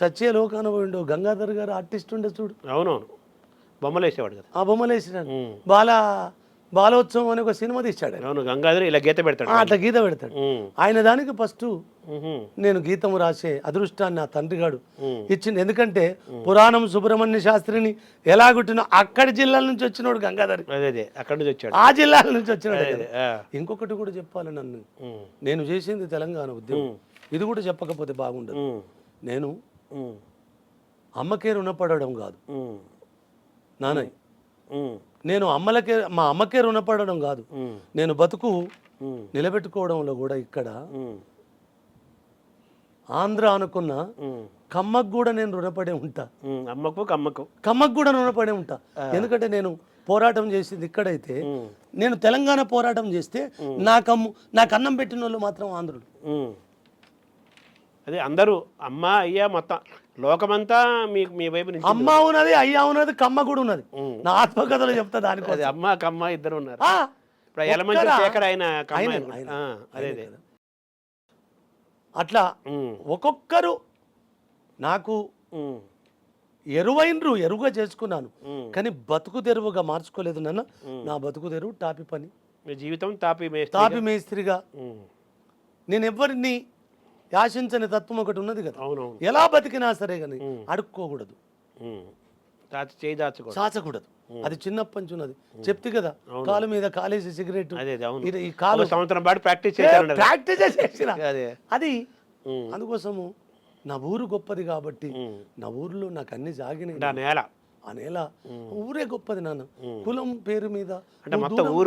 సత్య లోకాన పోయిండు గంగాధర్ గారు ఆర్టిస్ట్ ఉండే చూడు. అవునవును, బొమ్మలు వేసేవాడు కదా. ఆ బొమ్మలు వేసినాడు. బాలోత్సవం అని ఒక సినిమా తీశాడు. అవును, గంగాధర్ ఇలా గీత పెడతాడు, అట్లా గీత పెడతాడు ఆయన. దానికి ఫస్ట్ నేను గీతం రాసే అదృష్టాన్ని నా తండ్రి గారు ఇచ్చింది. ఎందుకంటే పురాణం సుబ్రహ్మణ్య శాస్త్రిని ఎలా గుట్టినో అక్కడి జిల్లాల నుంచి వచ్చినోడు గంగాధర్, అక్కడి నుంచి వచ్చాడు, ఆ జిల్లాల నుంచి వచ్చినాడు. ఇంకొకటి కూడా చెప్పాలి, నన్ను నేను చేసింది తెలంగాణ ఉద్యమం, ఇది కూడా చెప్పకపోతే బాగుండదు. నేను అమ్మకే రుణపడడం కాదు నాన్నయ్య, నేను మా అమ్మకే రుణపడడం కాదు, నేను బతుకు నిలబెట్టుకోవడంలో కూడా ఇక్కడ ఆంధ్ర అనుకున్న కమ్మకు కూడా నేను రుణపడే ఉంటా. కమ్మకు కూడా రుణపడే ఉంటా. ఎందుకంటే నేను పోరాటం చేసింది ఇక్కడైతే, నేను తెలంగాణ పోరాటం చేస్తే నాకు అన్నం పెట్టిన వాళ్ళు మాత్రం ఆంధ్రులు. అదే అందరూ అమ్మ అయ్యా మొత్తం లోకమంతా మీ వైపు నుంచి అమ్మ ఉన్నది, అయ్యా ఉన్నది, కమ్మ కూడా ఉన్నది. నా ఆత్మకథలో చెప్తా దానికోసం. అమ్మ కమ్మ ఇద్దరు ఉన్నారు. ఇప్పుడు ఎలమంచి శేఖర్ ఆయన అదే అట్లా ఒక్కొక్కరు నాకు ఎరువుగా చేసుకున్నాను, కానీ బతుకు తెరువుగా మార్చుకోలేదు నాన్న. నా బతుకు తెరువు టాపి పని, జీవితం తాపి మేస్త్రిగా. నేను ఎవరిని యాశించని తత్వం ఒకటి ఉన్నది కదా. ఎలా బతికినా సరే కానీ అడుక్కోకూడదు, చాచకూడదు. అది చిన్నప్పటి నుంచి ఉన్నది. చెప్తే కదా, కాలు మీద కాలేసి సిగరెట్, ఈ కాలు సంవత్సరం పాటు ప్రాక్టీస్ చేసిన అది. అందుకోసము నా ఊరు గొప్పది కాబట్టి, నా ఊర్లో నాకు అన్ని జాగినాయి. ఆ నేల ఊరే గొప్పది నాన్న. కులం పేరు మీద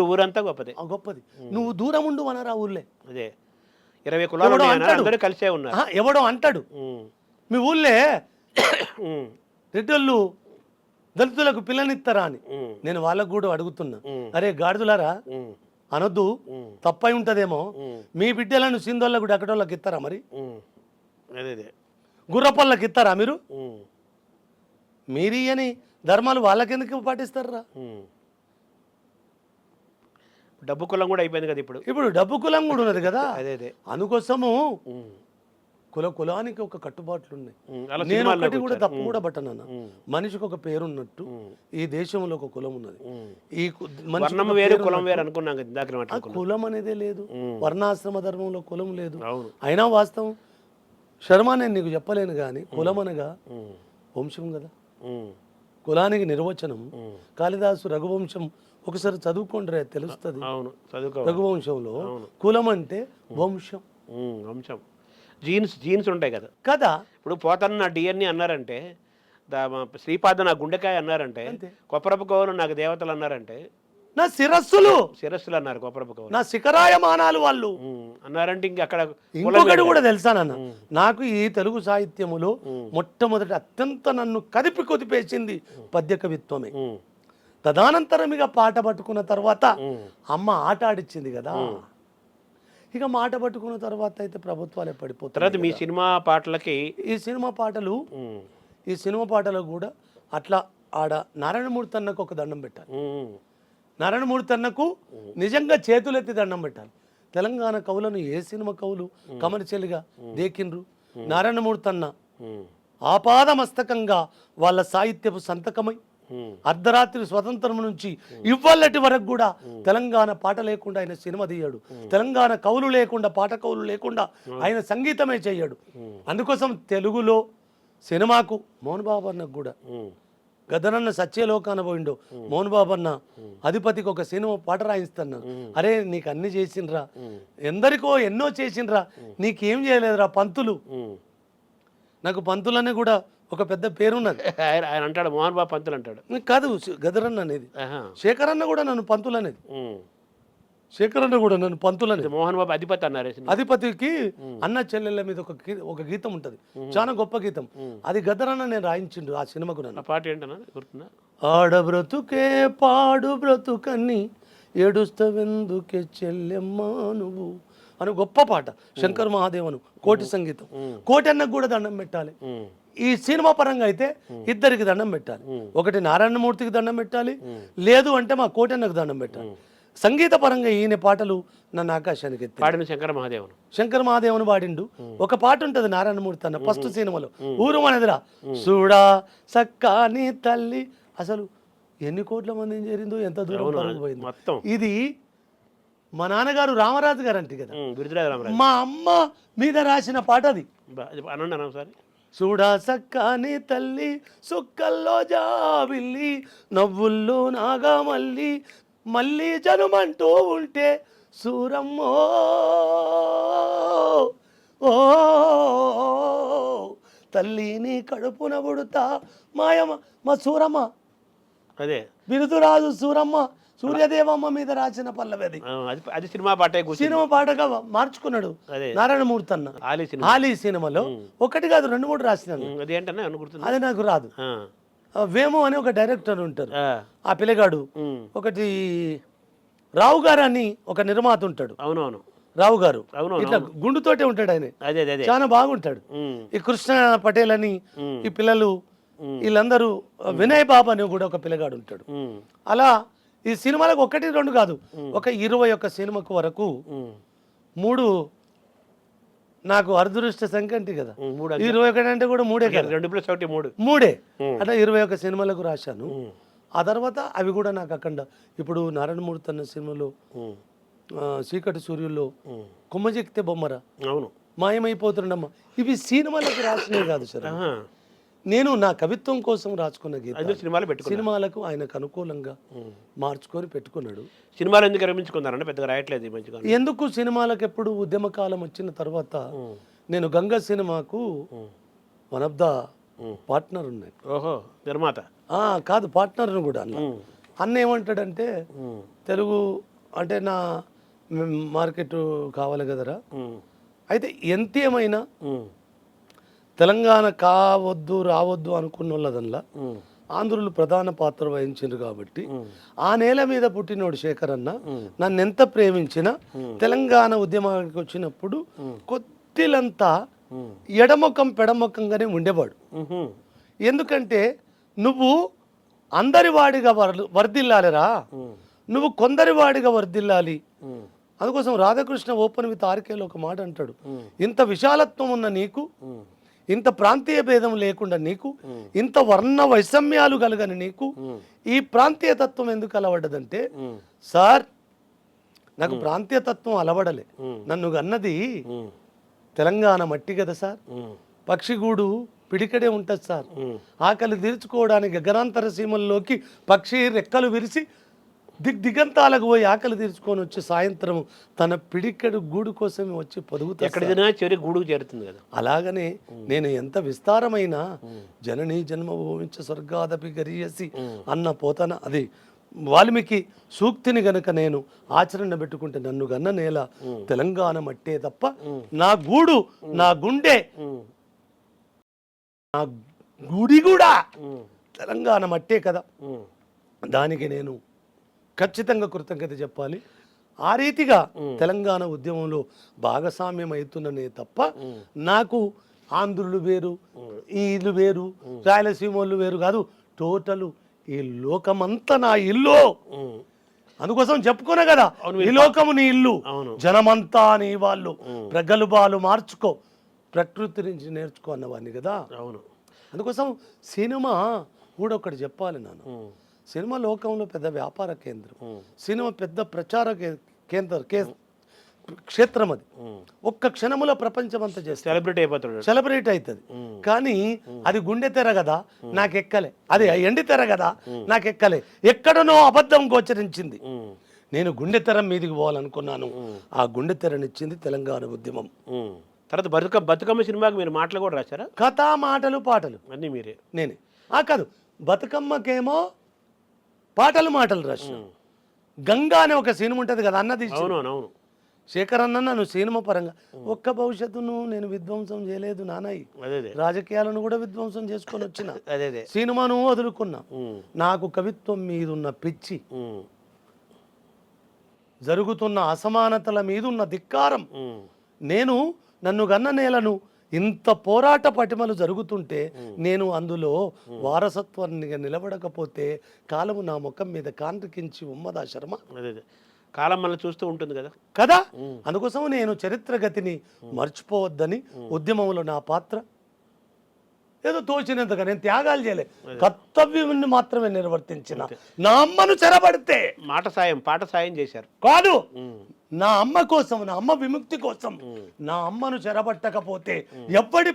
ఊరంతా గొప్పది. నువ్వు దూరం ఉండు అనరా ఊర్లే. అదే 20 కులాలు కలిసే ఉన్నారు. ఎవడో అంటాడు, మీ ఊళ్ళే రెడ్డోళ్ళు దళితులకు పిల్లనిస్తారా అని. నేను వాళ్ళకు కూడా అడుగుతున్నా, అరే గాడిదులారా అనొద్దు, తప్పై ఉంటదేమో. మీ బిడ్డలను సింధోళ్ళకు డక్కటోళ్ళకి ఇస్తారా? మరి గుర్రపళ్ళకి ఇస్తారా? మీరు అని ధర్మాలు వాళ్ళకెందుకు పాటిస్తారా? డబ్బు కులం కూడా అయిపోయింది కదా ఇప్పుడు డబ్బు కులం కూడా ఉన్నది కదా. అందుకోసము కులానికి ఒక కట్టుబాట్లు ఉన్నాయి. నేను ఒకటి కూడా తప్పు కూడా పట్టనన్నా. మనిషికి ఒక పేరు ఉన్నట్టు ఈ దేశంలో ఒక కులం ఉన్నది. ఈ కులం అనేదే లేదు, వర్ణాశ్రమ ధర్మంలో కులం లేదు. అయినా వాస్తవం శర్మ, నేను నీకు చెప్పలేను కానీ కులం అనగా వంశం కదా. కులానికి నిర్వచనం కాళిదాసు రఘువంశం ఒకసారి చదువుకోండి రే, తెలుస్తుంది. రఘువంశంలో కులం అంటే వంశం, జీన్స్ ఉంటాయి కదా. ఇప్పుడు పోతన్న నా డిఎన్ఏ అన్నారంటే, శ్రీపాద నా గుండెకాయ అన్నారంటే, కొప్పరపు కోవలు నాకు దేవతలు అన్నారంటే నా శిరస్సులు, శిరస్సులు అన్నారు గోపరపు కవులు. నా శిఖరాయమానాలు వాళ్ళు అన్నారంటే ఇంక అక్కడ ఇంకొకటి కూడా తెలుసానన్న, నాకు ఈ తెలుగు సాహిత్యములో మొట్టమొదటి అత్యంత నన్ను కదిపి కొదిపేసింది పద్య కవిత్వమే. తదనంతరం ఇక పాట పట్టుకున్న తర్వాత అమ్మ ఆట ఆడిచ్చింది కదా, ఇక మాట పట్టుకున్న తర్వాత అయితే ప్రభుత్వాలే పడిపోతాయి. తర్వాత మీ సినిమా పాటలకి ఈ సినిమా పాటలు, ఈ సినిమా పాటలకు కూడా అట్లా ఆడ నారాయణమూర్తి అన్నకు ఒక దండం పెట్టాలి. నారాయణమూర్తి అన్నకు నిజంగా చేతులెత్తి దండం పెట్టాలి. తెలంగాణ కవులను ఏ సినిమా కవులు కమర్షియల్గా దేకిండ్రు? నారాయణమూర్తి అన్న ఆపాదమస్తకంగా వాళ్ళ సాహిత్యపు సంతకమై అర్ధరాత్రి స్వతంత్రం నుంచి ఇవ్వల్లటి వరకు కూడా తెలంగాణ పాట లేకుండా ఆయన సినిమా తీయడు. తెలంగాణ కవులు లేకుండా, పాట కవులు లేకుండా ఆయన సంగీతమే చెయ్యడు. అందుకోసం తెలుగులో సినిమాకు మోహన్ బాబు అన్నకు కూడా గదనన్న సత్యలోకాన పోయిండు. మోహన్ బాబు అన్న అధిపతికి ఒక సినిమా పాట రాయిస్తున్నా, అరే నీకు అన్ని చేసిండ్రా, ఎందరికో ఎన్నో చేసిండ్రా, నీకేం చేయలేదురా పంతులు. నాకు పంతులనే కూడా ఒక పెద్ద పేరున్నది. ఆయన అంటాడు మోహన్ బాబు పంతులు అంటాడు. కాదు గదరన్న అనేది, శేఖరన్న కూడా నన్ను పంతులు అనేది, శేఖరన్న కూడా నన్ను పంతులు అనేది. మోహన్ బాబు అధిపతి అన్నారు. అధిపతికి అన్న చెల్లెళ్ళ మీద ఒక గీతం ఉంటుంది, చాలా గొప్ప గీతం. అది గదరన్న నేను రాయించిండు ఆ సినిమాకు. నన్ను పాట ఏంటన్నా గుర్తుందా? ఆడ బ్రతుకే పాడు బ్రతుకని ఏడుస్తావెందుకే చెల్లెమ్మా నువ్వు అని గొప్ప పాట. శంకర్ మహాదేవను కోటి సంగీతం. కోటి అన్నకు కూడా దండం పెట్టాలి. ఈ సినిమా పరంగా అయితే ఇద్దరికి దండం పెట్టాలి. ఒకటి నారాయణమూర్తికి దండం పెట్టాలి, లేదు అంటే మా కోటి అన్నకు దండం పెట్టాలి. సంగీత పరంగా ఈయన పాటలు నన్ను ఆకాశానికి పాడిన శంకర్ మహాదేవను పాడిండు. ఒక పాట ఉంటది నారాయణమూర్తి అన్న ఫస్ట్ సినిమాలో, ఊరు మనదిరా చూడా సక్కా నీ తల్లి. అసలు ఎన్ని కోట్ల మంది చేరిందో, ఎంత దూరం పోయిందో. ఇది మా నాన్నగారు రామరాజు గారు అంటే కదా, మా అమ్మ మీద రాసిన పాట అది. చూడా సక్కాని తల్లి సుక్కల్లో జాబిల్లి నవ్వుల్లో నాగా మళ్ళీ మళ్ళీ జనుమంటూ ఉంటే సూరమ్మో ఓ తల్లిని కడుపున పుడుతా మాయమ్మ మా సూరమ్మ, అదే బిరుదురాజు సూరమ్మ సూర్యదేవమ్మ మీద రాసిన పల్లవి. అది సినిమా పాట, సినిమా పాటగా మార్చుకున్నాడు నారాయణమూర్తి అన్న. ఆలీ సినిమాలో ఒకటి కాదు 2-3 రాసినాను. అది నాకు రాదు. వేము అని ఒక డైరెక్టర్ ఉంటారు, ఆ పిల్లగాడు. ఒకటి రావు గారు అని ఒక నిర్మాత ఉంటాడు. అవునవును, రావు గారు ఇట్లా గుండుతోటే ఉంటాడు ఆయన, చాలా బాగుంటాడు. ఈ కృష్ణ పటేల్ అని ఈ పిల్లలు వీళ్ళందరూ, వినయ్ బాబు అని కూడా ఒక పిల్లగాడు ఉంటాడు. అలా ఈ సినిమాలకు 1-2 కాదు, ఒక 21 సినిమాకు వరకు 3 నాకు అదృష్ట సంఖ్య అంటే కదా. 21 అంటే కూడా 3 కదా, 2+1 అట్లా 21 సినిమాలకు రాశాను. ఆ తర్వాత అవి కూడా నాకు అక్కడ ఇప్పుడు నారాయణమూర్తి అన్న సినిమాలో చీకటి సూర్యుల్లో కొమ్మజెక్కితే బొమ్మరా, అవును మాయమైపోతుండమ్మా, ఇవి సినిమాలకు రాసినవి కాదు సార్. నేను నా కవిత్వం కోసం రాసుకున్న గీతాలు సినిమాలకు ఆయనకు అనుకూలంగా మార్చుకొని పెట్టుకున్నాడు. సినిమాలు ఎందుకు నిర్మించుకున్నారంటే పెద్దగా రాయట్లేదు ఈ మధ్యకాలం. ఎందుకు సినిమాలకు ఎప్పుడు ఉద్యమకాలం వచ్చిన తర్వాత నేను గంగా సినిమాకు వన్ ఆఫ్ ద పార్ట్నర్ ఉన్నాయి. ఓహో, నిర్మాత కాదు, పార్ట్నర్ కూడా. అన్న ఏమంటాడంటే తెలుగు అంటే నా మార్కెట్ కావాలి కదరా, అయితే ఎంత ఏమైనా తెలంగాణ కావద్దు రావద్దు అనుకున్న వాళ్ళదల్లా ఆంధ్రులు ప్రధాన పాత్ర వహించారు కాబట్టి ఆ నేల మీద పుట్టినోడు శేఖర్ అన్న నన్ను ఎంత ప్రేమించినా తెలంగాణ ఉద్యమానికి వచ్చినప్పుడు కొద్దిలంతా ఎడముఖం పెడముఖంగానే ఉండేవాడు. ఎందుకంటే నువ్వు అందరి వాడిగా వర్ధిల్లాలిరా, నువ్వు కొందరి వాడిగా వర్ధిల్లాలి. అందుకోసం రాధాకృష్ణ ఓపెన్ విత్ ఆర్కేలో ఒక మాట అంటాడు, ఇంత విశాలత్వం ఉన్న నీకు, ఇంత ప్రాంతీయ భేదం లేకుండా నీకు, ఇంత వర్ణ వైషమ్యాలు కలగని నీకు ఈ ప్రాంతీయ తత్వం ఎందుకు అలవడ్డదంటే, సార్ నాకు ప్రాంతీయ తత్వం అలవడలే, నన్ను అన్నది తెలంగాణ మట్టి కదా సార్, పక్షిగూడు పిడికడే ఉంటుంది సార్, ఆకలి తీర్చుకోవడానికి గగనాంతర సీమల్లోకి పక్షి రెక్కలు విరిసి దిగంతాలకు పోయి ఆకలి తీర్చుకొని వచ్చి సాయంత్రం తన పిడికెడు గూడు కోసమే వచ్చి పొదుగుతుంది కదా. అలాగనే నేను ఎంత విస్తారమైన జననీ జన్మభూమించ స్వర్గాదపి గరియసి అన్న పోతన అది వాల్మీకి సూక్తిని గనక నేను ఆచరణ పెట్టుకుంటే నన్ను గన్న నేల తెలంగాణ మట్టే తప్ప నా గూడు నా గుండె నా గుడి కూడా తెలంగాణ మట్టే కదా, దానికి నేను ఖచ్చితంగా కృతజ్ఞత చెప్పాలి. ఆ రీతిగా తెలంగాణ ఉద్యమంలో భాగస్వామ్యం అవుతున్ననే తప్ప నాకు ఆంధ్రులు వేరు, వీళ్ళు వేరు, రాయలసీమ వాళ్ళు వేరు కాదు. టోటల్ ఈ లోకమంతా నా ఇల్లు. అందుకోసం చెప్పుకున్నా కదా, ఈ లోకము నీ ఇల్లు, జనమంతా నీ వాళ్ళు, ప్రగల్భాలు మార్చుకో, ప్రకృతి నుంచి నేర్చుకో అన్నవాడిని కదా. అవును. అందుకోసం సినిమా కూడా ఒకటి చెప్పాలి నాన్న. సినిమా లోకంలో పెద్ద వ్యాపార కేంద్రం, సినిమా పెద్ద ప్రచార క్షేత్రం. అది ఒక్క క్షణములో ప్రపంచం అంతా చేస్తే సెలబ్రేట్ అవుతుంది. కానీ అది గుండె తెర కదా, నాకెక్కలే. అది ఎండి తెర కదా, నాకెక్కలే. ఎక్కడనో అబద్ధం గోచరించింది. నేను గుండె తెర మీదికి పోవాలనుకున్నాను. ఆ గుండె తెరనిచ్చింది తెలంగాణ ఉద్యమం. తర్వాత బతుకమ్మ సినిమాకి మీరు మాటలు కూడా రాశారా? కథ, మాటలు, పాటలు అన్నీ మీరే? నేనే. కాదు, బతుకమ్మకేమో పాటలు రాసిన. గంగా అనే ఒక సినిమా ఉంటుంది కదా, అన్నది అవును. శేఖర్ అన్న నన్ను సినిమా పరంగా ఒక్క భవిష్యత్తును నేను విధ్వంసం చేయలేదు నాన్నయ్య. రాజకీయాలను కూడా విధ్వంసం చేసుకొని వచ్చిన, సినిమాను వదులుకున్నా. నాకు కవిత్వం మీద ఉన్న పిచ్చి, జరుగుతున్న అసమానతల మీద ఉన్న ధిక్కారం, నేను నన్ను గన్న నేలను ఇంత పోరాట పటిమలు జరుగుతుంటే నేను అందులో వారసత్వాన్ని నిలబడకపోతే కాలము నా ముఖం మీద కాంట్రికించి ఉమ్మదా శర్మ. కాలం మనల్ని చూస్తూ ఉంటుంది కదా. అందుకోసం నేను చరిత్ర గతిని మర్చిపోవద్దని ఉద్యమంలో నా పాత్ర ఏదో తోచినంతగా నేను త్యాగాలు చేయలే, కర్తవ్యాన్ని మాత్రమే నిర్వర్తించిన. నా అమ్మను చెరబడితే పాట సాయం చేశారు కాదు, నా అమ్మ కోసం, నా అమ్మ విముక్తి కోసం నా అమ్మను చెరబట్టకపోతే ఎవ్వడి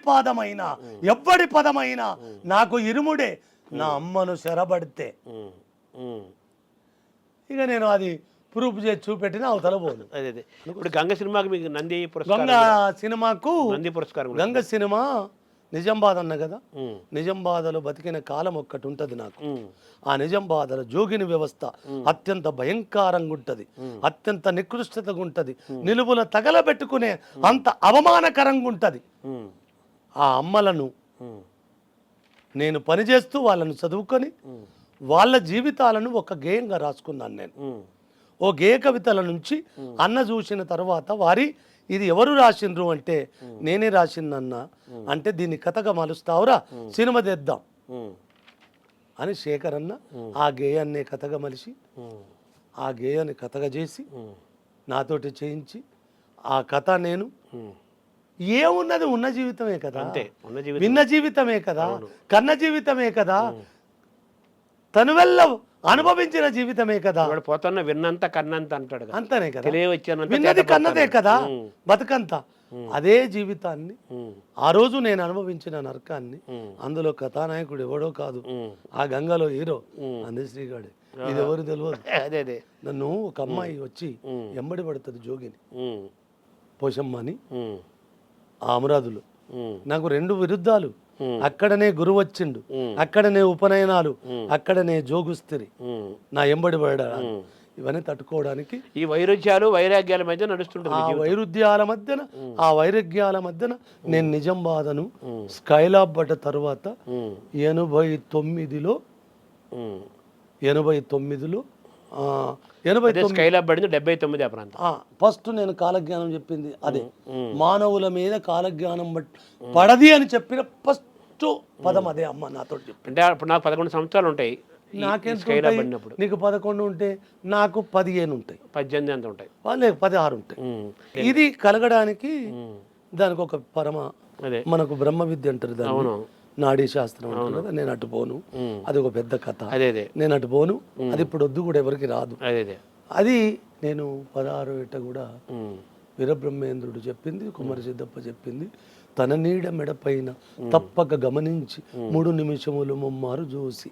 పదమైనా నాకు ఇరుముడే. నా అమ్మను చెరబడితే ఇక నేను అది ప్రూఫ్ చేసి చూపెట్టిన అవతల పోను. ఇప్పుడు గంగ సినిమాకి మీకు నంది పురస్కారం. గంగ సినిమా నిజామాబాద్ అన్న కదా, నిజామాబాద్లో బతికిన కాలం ఒక్కటి ఉంటుంది నాకు. ఆ నిజామాబాద్లో జోగిని వ్యవస్థ అత్యంత భయంకరంగా ఉంటుంది, అత్యంత నికృష్టతగా ఉంటుంది, నిలువుల తగలబెట్టుకునే అంత అవమానకరంగా ఉంటుంది. ఆ అమ్మలను నేను పనిచేస్తూ వాళ్ళను చదువుకొని వాళ్ళ జీవితాలను ఒక గేయంగా రాసుకున్నాను నేను. ఓ గేయ కవితల నుంచి అన్న చూసిన తర్వాత ఇది ఎవరు రాసిండ్రు అంటే నేనే రాసిందన్న అంటే దీన్ని కథగా మలుస్తావురా, సినిమా తెద్దాం అని శేఖర్ అన్న ఆ గేయాన్ని కథగా మలిసి ఆ గేయాన్ని కథగా చేసి నాతోటి చేయించి ఆ కథ నేను ఏమున్నది ఉన్న జీవితమే కదా, విన్న జీవితమే కదా, కన్న జీవితమే కదా, తనువెల్ల అనుభవించిన జీవితమే కదా. పోతున్న విన్నంత కన్నంత అంటాడు, అంతనే కదా, విన్నది కన్నదే కదా బతుకంతా. అదే జీవితాన్ని ఆ రోజు నేను అనుభవించిన నరకాన్ని అందులో కథానాయకుడు ఎవడో కాదు, ఆ గంగలో హీరో అందశ్రీగాడే. ఇది ఎవరు తెలియదు. నన్ను ఒక అమ్మాయి వచ్చి ఎంబడి పడుతుంది జోగిని పోషమ్మని ఆ అమరాదులు. నాకు 2 విరుద్ధాలు. అక్కడనే గురువు వచ్చిండు, అక్కడనే ఉపనయనాలు, అక్కడనే జోగుస్తిరి, నా ఎంబడి పడ. ఇవన్నీ తట్టుకోవడానికి ఈ వైరాగ్యాల మధ్య నడుస్తుంటుంది. ఆ వైరాగ్యాల మధ్యన నేను నిజామాబాద్ను స్కైలాబ్ పడ్డ తర్వాత 89లో ఫస్ట్ నేను కాలజ్ఞానం చెప్పింది అదే. మానవుల మీద కాలజ్ఞానం పడది అని చెప్పిన ఫస్ట్ పదం అదే అమ్మ నాతో చెప్పి. అంటే అప్పుడు నాకు 11 సంవత్సరాలు ఉంటాయి, నీకు 11 ఉంటే నాకు 15 ఉంటాయి, 18 అంత ఉంటాయి, వాళ్ళే 16 ఉంటాయి. ఇది కలగడానికి దానికి ఒక పరమ మనకు బ్రహ్మ విద్య అంటారు దాన్ని, నాడీ శాస్త్రం అంటారు కదా. నేను అటు పోను, అది ఒక పెద్ద కథ. నేను అటు పోను, అది ఇప్పుడు వద్దు కూడా ఎవరికి రాదు. అది నేను 16 ఏట కూడా వీరబ్రహ్మేంద్రుడు చెప్పింది, కుమార సిద్ధప్ప చెప్పింది, తన నీడ మెడపైన తప్పక గమనించి 3 నిమిషములు ముమ్మారు చూసి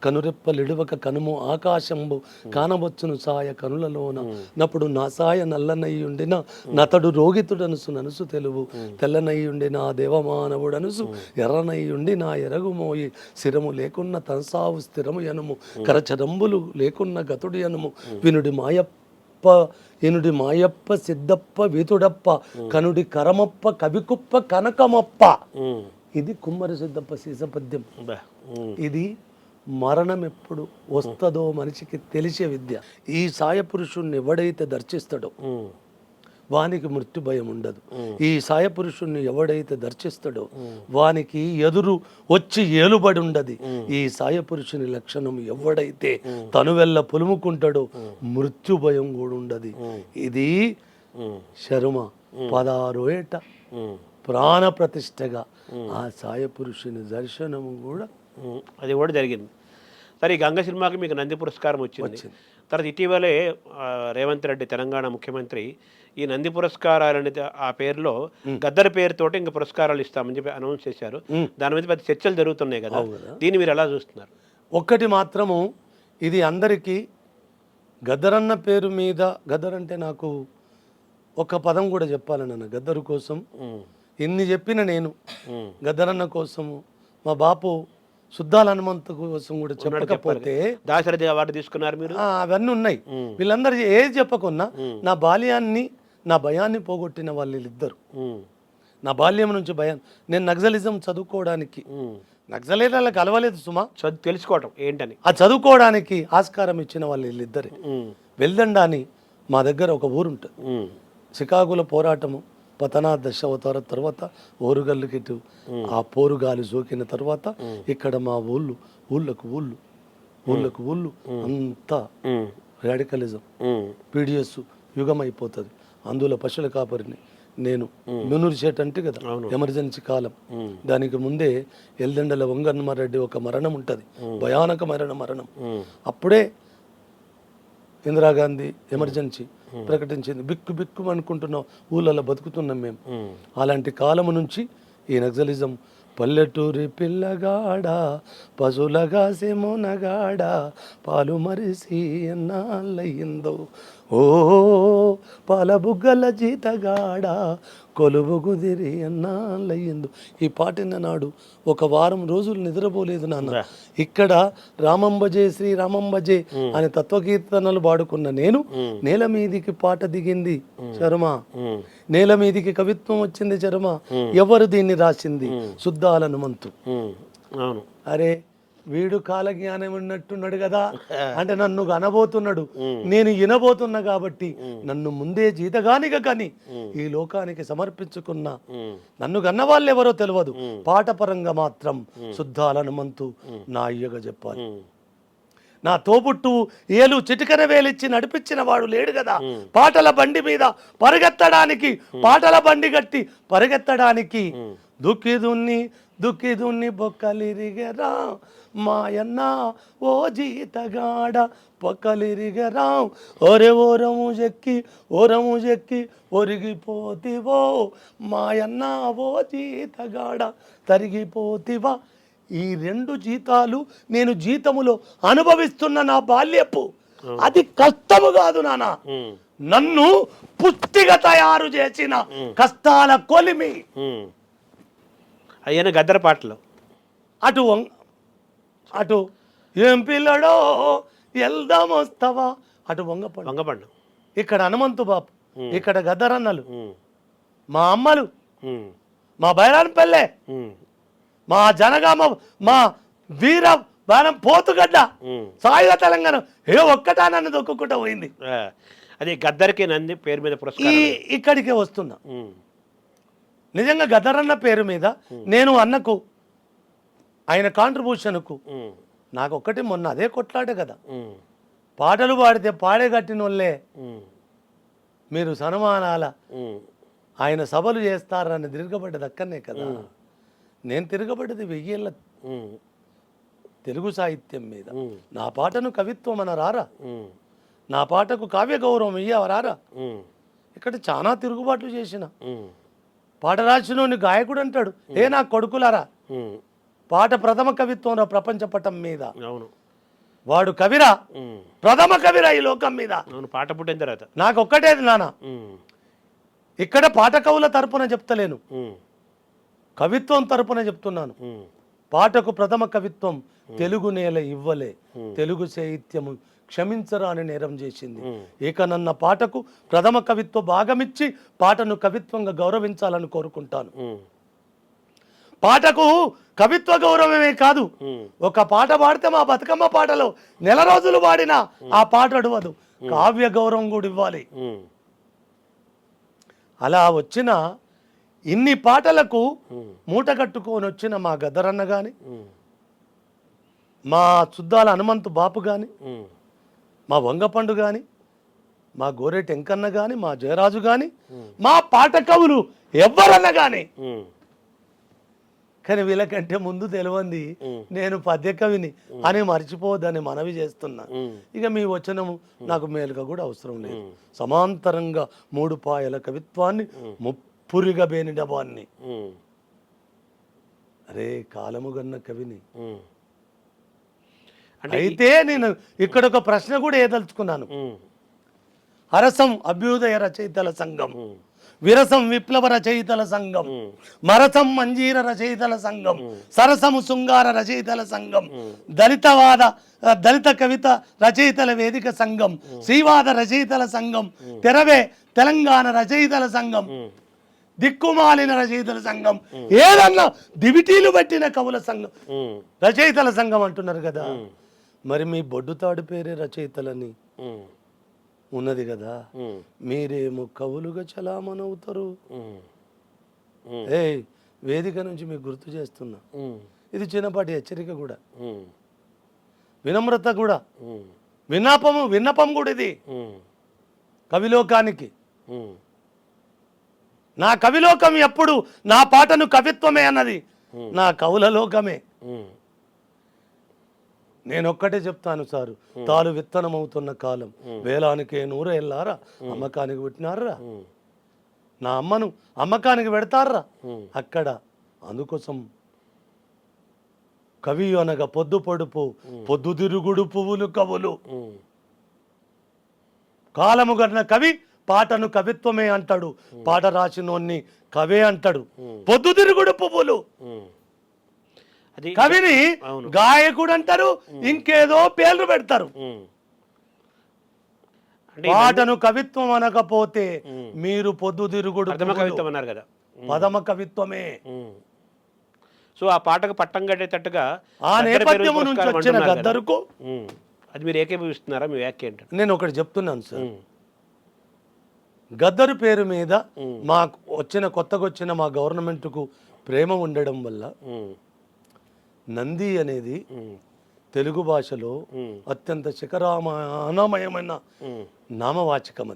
కనురెప్పలిడువక కనుము ఆకాశంబు కానవచ్చును సాయ కనులలోన నప్పుడు నా సాయ నల్లనయ్యుండిన నతడు రోగితుడనుసు ననుసు తెలువు తెల్లనయ్యుండి నా దేవమానవుడనుసు ఎర్రనయ్యుండి నా ఎరగుమోయి శిరము లేకున్న తనసావు స్థిరము ఎనుము కరచరంబులు లేకున్న గతుడి ఎనుము వినుడి ఎనుడి మాయప్ప సిద్ధప్ప వీతుడప్ప కనుడి కరమప్ప కవికుప్ప కనకమప్ప. ఇది కుమ్మరి సిద్ధప్ప సీసపద్యం. ఇది మరణం ఎప్పుడు వస్తుందో మనిషికి తెలిసే విద్య. ఈ సాయ పురుషుణ్ణి ఎవడైతే దర్శిస్తాడో వానికి మృత్యు భయం ఉండదు. ఈ సాయ పురుషుణ్ణి ఎవడైతే దర్శిస్తాడో వానికి ఎదురు వచ్చి ఏలుబడి ఉండదు. ఈ సాయ పురుషుని లక్షణం ఎవడైతే తను వెళ్ళ పులుముకుంటాడో మృత్యు భయం కూడా ఉండదు. ఇది శర్మ 16 ఏట ప్రాణ ప్రతిష్టగా ఆ సాయ పురుషుని దర్శనము కూడా అది కూడా జరిగింది. సరే, ఈ గంగ సినిమాకి మీకు నంది పురస్కారం వచ్చింది. తర్వాత ఇటీవలే రేవంత్ రెడ్డి తెలంగాణ ముఖ్యమంత్రి ఈ నంది పురస్కారాలని ఆ పేరులో గద్దర్ పేరుతోటి ఇంకా పురస్కారాలు ఇస్తామని చెప్పి అనౌన్స్ చేశారు. దాని మీద పెద్ద చర్చలు జరుగుతున్నాయి కదా, దీన్ని మీరు ఎలా చూస్తున్నారు? ఒక్కటి మాత్రము, ఇది అందరికీ గద్దరన్న పేరు మీద, గద్దర్ అంటే నాకు ఒక పదం కూడా చెప్పాలన్న గద్దరు కోసం ఇన్ని చెప్పిన నేను గద్దరన్న కోసము మా బాపు శుద్ధాల హనుమంతు కోసం కూడా చెప్పకపోతే దాశరథి అవార్డు తీసుకున్నారు మీరు, అవన్నీ ఉన్నాయి. వీళ్ళందరూ ఏది చెప్పకున్నా నా బాల్యాన్ని నా భయాన్ని పోగొట్టిన వాళ్ళు వీళ్ళిద్దరు. నా బాల్యం నుంచి భయం, నేను నక్సలిజం చదువుకోవడానికి నక్సలైట్లకు కలవలేదు సుమా, తెలుసుకోవటం ఏంటని ఆ చదువుకోవడానికి ఆస్కారం ఇచ్చిన వాళ్ళు వీళ్ళిద్దరే. వెల్దండ అని మా దగ్గర ఒక ఊరు ఉంటుంది. చికాగోలో పోరాటము పతనా దశావతార తర్వాత ఓరుగల్లుకిటు ఆ పోరుగాలి సోకిన తర్వాత ఇక్కడ మా ఊళ్ళకు ఊళ్ళు అంతా రాడికలిజం పీడిఎస్ యుగం అయిపోతుంది. అందులో పశువుల కాపరిని నేను మెనూరు చేట అంటే కదా ఎమర్జెన్సీ కాలం, దానికి ముందే ఎల్దండల వంగన్నమారెడ్డి ఒక మరణం ఉంటుంది, భయానకమైన మరణం. అప్పుడే ఇందిరాగాంధీ ఎమర్జెన్సీ ప్రకటించింది. బిక్కు అనుకుంటున్నాం, ఊళ్ళలో బతుకుతున్నాం మేము. అలాంటి కాలము నుంచి ఈ నక్సలిజం పల్లెటూరి పిల్లగాడ పశువులగా సెమోనగాడ పాలు మరిసి ఎన్నాళ్ళయిందో ఓ పాల బుగ్గల జీతగాడ కొలువు కుదిరి ఎన్నాళ్ళయిందో. ఈ పాటిన నాడు ఒక వారం రోజులు నిద్రపోలేదు నాన్న. ఇక్కడ రామంబజే శ్రీరామంబజే అనే తత్వకీర్తనలు పాడుకున్న నేను నేల మీదికి పాట దిగింది శర్మ, నేల మీదికి కవిత్వం వచ్చింది శర్మ. ఎవరు దీన్ని రాసింది? శుద్ధాల హనుమంతు. అరే వీడు కాలజ్ఞానం ఉన్నట్టున్నాడు కదా, అంటే నన్ను కనబోతున్నాడు, నేను వినబోతున్నా కాబట్టి నన్ను ముందే జీతగానిగా కానీ ఈ లోకానికి సమర్పించుకున్నా. నన్ను కన్న వాళ్ళు ఎవరో తెలియదు, పాట పరంగా మాత్రం శుద్ధాల హనుమంతు నా అయ్యగా చెప్పాలి. నా తోబుట్టు ఏలు చిటికన వేలిచ్చి నడిపించిన వాడు లేడు కదా, పాటల బండి మీద పరిగెత్తడానికి, పాటల బండి కట్టి పరిగెత్తడానికి. దుక్కి దున్ని బొక్కలిరిగరా మాయన్న ఓ జీతగాడ పొక్కలిరిగరా ఒరే ఓరము చెక్కి ఒరిగిపోతివో మాయన్న ఓ జీతగాడ తరిగిపోతివా. ఈ 2 జీతాలు నేను జీతములో అనుభవిస్తున్న నా బాల్యపు అది కష్టము కాదు నాన్న, నన్ను పుష్టిగా తయారు చేసిన కష్టాల కొలిమి. అయ్యన గద్దర పాటలు అటు ఏం పిల్లడో వెళ్దాం వస్తావా, అటు వంగపండు, ఇక్కడ హనుమంతు బాపు, ఇక్కడ గద్దరన్నలు, మా అమ్మలు, మా బైరాన్పల్లె, మా జనగామ, మా వీర బాణం పోతుగడ్డ, సాయుధ తెలంగాణ ఒక్కటా నన్ను దొక్కుకుంటూ పోయింది. అదే గద్దరికి నంది పేరు మీద పురస్కారం ఇక్కడికే వస్తున్నా. నిజంగా గద్దరన్న పేరు మీద నేను అన్నకు ఆయన కాంట్రిబ్యూషన్కు నాకు ఒక్కటి మొన్న అదే కొట్లాడే కదా, పాటలు పాడితే పాడే కట్టిన వాళ్ళే మీరు సన్మానాల ఆయన సభలు చేస్తారని తిరగబడ్డది అక్కడనే కదా. నేను తిరగబడ్డది 1000 ఏళ్ళ తెలుగు సాహిత్యం మీద. నా పాటను కవిత్వం అనరారా, నా పాటకు కావ్య గౌరవం ఇయ్యవరారా. ఇక్కడ చాలా తిరుగుబాట్లు చేసిన పాట రాసినోని గాయకుడు అంటాడు, ఏ నా కొడుకులారా, పాట ప్రథమ కవిత్వం రా ప్రపంచ పటం మీద. అవును, వాడు కవిరా, ప్రథమ కవిరా ఈ లోకం మీద. అవును, పాట పుట్టిన తర్వాత. నాకు ఒక్కటేది నాన్న, ఇక్కడ పాట కవుల తరపున చెప్తలేను, కవిత్వం తరపున చెప్తున్నాను. పాటకు ప్రథమ కవిత్వం తెలుగు నేల ఇవ్వలే, తెలుగు సాహిత్యము క్షమించరాని నేరం చేసింది. ఏకనన్న పాటకు ప్రథమ కవిత్వ భాగమిచ్చి పాటను కవిత్వంగా గౌరవించాలని కోరుకుంటాను. పాటకు కవిత్వ గౌరవమే కాదు, ఒక పాట పాడితే మా బతుకమ్మ పాటలో నెల రోజులు పాడినా ఆ పాట అడవదు, కావ్య గౌరవం కూడా ఇవ్వాలి. అలా వచ్చిన ఇన్ని పాటలకు మూట కట్టుకొని వచ్చిన మా గద్దరన్న గాని, మా చుద్దాల హనుమంతు బాపు గాని, మా వంగపండు గాని, మా గోరెటి వెంకన్న గాని, మా జయరాజు గాని, మా పాట కవులు ఎవ్వరన్నా గాని, కానీ వీళ్ళకంటే ముందు తెలియంది నేను పద్య కవిని అని మర్చిపోవద్దని మనవి చేస్తున్నా. ఇక మీ వచనము నాకు మేలుగా కూడా అవసరం లేదు. సమాంతరంగా 3 పాయల కవిత్వాన్ని ముప్పురిగా బేనిడబాన్ని, అరే కాలము గన్న కవిని. అయితే నేను ఇక్కడ ఒక ప్రశ్న కూడా ఏదలుచుకున్నాను. హరసం అభ్యుదయ రచయితల సంఘం, విరసం విప్లవ రచయితల సంఘం, మరసం మంజీర రచయితల సంఘం, సరసము శృంగార రచయితల సంఘం, దళిత కవిత రచయితల వేదిక సంఘం, శ్రీవాద రచయితల సంఘం, తెరవే తెలంగాణ రచయితల సంఘం, దిక్కుమాలిన రచయితల సంఘం, ఏదన్నా దివిటీలు పట్టిన కవుల సంఘం, రచయితల సంఘం అంటున్నారు కదా. మరి మీ బొడ్డుతాడు పేరే రచయితలని ఉన్నది కదా, మీరేమో కవులుగా చలామణవుతారు. వేదిక నుంచి మీకు గుర్తు చేస్తున్నా, ఇది చిన్నపాటి హెచ్చరిక కూడా, వినమ్రత కూడా, విన్నపం కూడా ఇది కవిలోకానికి. నా కవిలోకం ఎప్పుడు నా పాటను కవిత్వమే అన్నది నా కవుల లోకమే. నేను ఒక్కటే చెప్తాను సారు, తాను విత్తనం అవుతున్న కాలం, వేలానికే 100 ఏళ్ళారా అమ్మకానికి పెట్టినారా, నా అమ్మను అమ్మకానికి పెడతారా అక్కడ. అందుకోసం కవి అనగా పొద్దు పొడుపు, పొద్దుతిరుగుడు పువ్వులు కవులు. కాలము గన్న కవి పాటను కవిత్వమే అంటాడు, పాట రాసినోన్ని కవే అంటాడు. పొద్దుతిరుగుడు పువ్వులు కవిని గాయకుడు అంటారు, ఇంకేదో పేర్లు పెడతారు. పాటను కవిత్వం అనకపోతే మీరు పొద్దుతిరుగుడు కవిత్వం అన్నారు కదా, పదమ కవిత్వమే. సో ఆ పాటకు పట్టం కట్టేటట్టుగా ఆ నేపథ్యం నుంచి వచ్చిన గద్దరుకు అది మీరు ఏకీభవిస్తున్నారా? మీ వ్యాఖ్య ఏంటంటే నేను ఒకటి చెప్తున్నాను సార్, గద్దరు పేరు మీద మాకు కొత్తగా వచ్చిన మా గవర్నమెంట్కు ప్రేమ ఉండడం వల్ల నంది అనేది తెలుగు భాషలో అత్యంత శిఖరామయమైన నామవాచకం.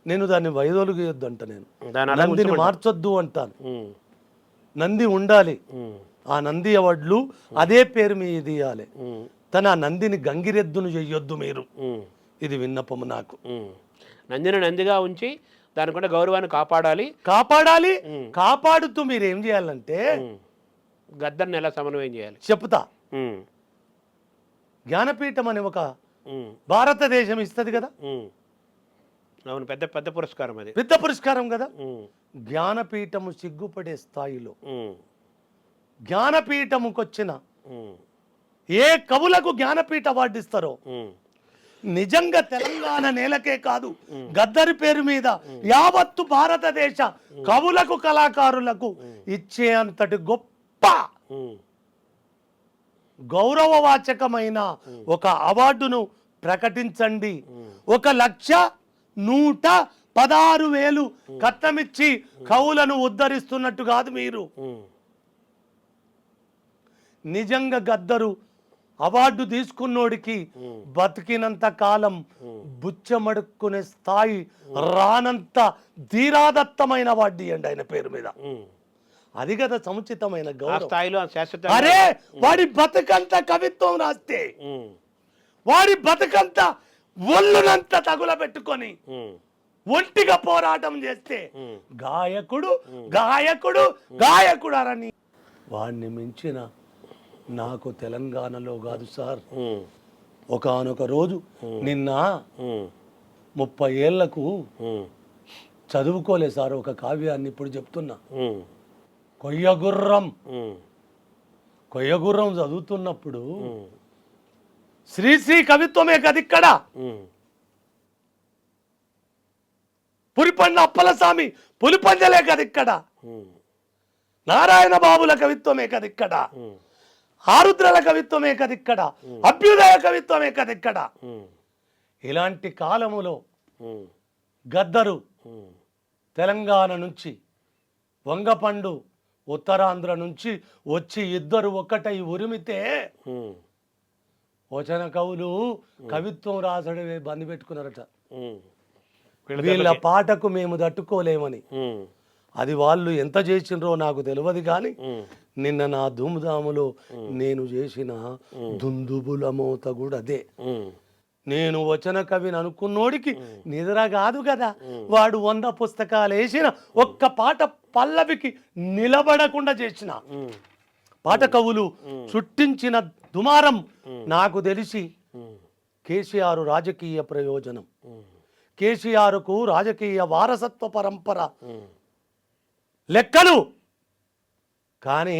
నేను దాన్ని వైదొలిగొద్దు అంట, నేను నందిని మార్చొద్దు అంటాను. నంది ఉండాలి, ఆ నంది వడ్లు అదే పేరు మీద ఇయ్యాలి. తన నందిని గంగిరెద్దును చెయ్యొద్దు మీరు. ఇది విన్నపము నాకు. నందిని నందిగా ఉంచి దాని కూడా గౌరవాన్ని కాపాడాలి. కాపాడుతూ మీరు ఏం చేయాలంటే గద్దర్ని ఎలా సమన్వయం చేయాలి చెప్తా. జ్ఞానపీఠం అని ఒక భారతదేశం ఇస్తుంది కదా, అవును, పెద్ద పెద్ద పురస్కారం, అది పెద్ద పురస్కారం కదా. జ్ఞానపీఠము సిగ్గుపడే స్థాయిలో జ్ఞానపీఠముకొచ్చిన ఏ కవులకు జ్ఞానపీఠ అవార్డు ఇస్తారో నిజంగా తెలంగాణ నేలకే కాదు, గద్దరి పేరు మీద యావత్తు భారతదేశ కవులకు కళాకారులకు ఇచ్చే అంతటి గొప్ప గౌరవవాచకమైన ఒక అవార్డును ప్రకటించండి. 1,116,000 కట్నమిచ్చి కవులను ఉద్ధరిస్తున్నట్టు కాదు మీరు. నిజంగా గద్దరు అవార్డు తీసుకున్నోడికి బతికినంత కాలం బుచ్చమడుక్కునే స్థాయి రానంత ధీరాదత్తమైన అవార్డు ఇవ్వండి ఆయన పేరు మీద. అది కదా సముచితమైన గౌరవం. అరే వాడి బతుకంత కవిత్వం రాస్తే, వాడి బతుకంత ఒళ్ళునంత తగుల పెట్టుకొని ఒంటిగా పోరాటం చేస్తే గాయకుడు గాయకుడు గాయకుడు అని వాడిని మించిన నాకు తెలంగాణలో కాదు సార్. ఒకానొక రోజు నిన్న 30 ఏళ్లకు చదువుకోలే సార్ ఒక కావ్యాన్ని, ఇప్పుడు చెప్తున్నా. కొయ్యగుర్రం చదువుతున్నప్పుడు శ్రీశ్రీ కవిత్వమే కదిక్కడ, పురిపండ అప్పలస్వామి పులిపంజలే కదిక్కడ, నారాయణ బాబుల కవిత్వమే కదిక్కడ, ఆరుద్రల కవిత్వమే కదిక్కడ, అభ్యుదయ కవిత్వమే కదిక్కడ. ఇలాంటి కాలములో గద్దరు తెలంగాణ నుంచి, వంగపండు ఉత్తరాంధ్ర నుంచి వచ్చి ఇద్దరు ఒక్కటై ఉరిమితే వచన కవులు కవిత్వం రాసడమే బంది పెట్టుకున్నారట. వీళ్ళ పాటకు మేము తట్టుకోలేమని. అది వాళ్ళు ఎంత చేసిండ్రో నాకు తెలియదు కానీ నిన్న నా ధూమ్ధాములో నేను చేసిన దుందుబుల మోత కూడా అదే. నేను వచన కవిని అనుకున్నోడికి నిద్ర కాదు కదా, వాడు 100 పుస్తకాలు వేసిన ఒక్క పాట పల్లవికి నిలబడకుండా చేసిన పాట కవులు చుట్టించిన దుమారం. నాకు తెలిసి కేసీఆర్ రాజకీయ ప్రయోజనం, కేసీఆర్కు రాజకీయ వారసత్వ పరంపర లెక్కలు. కానీ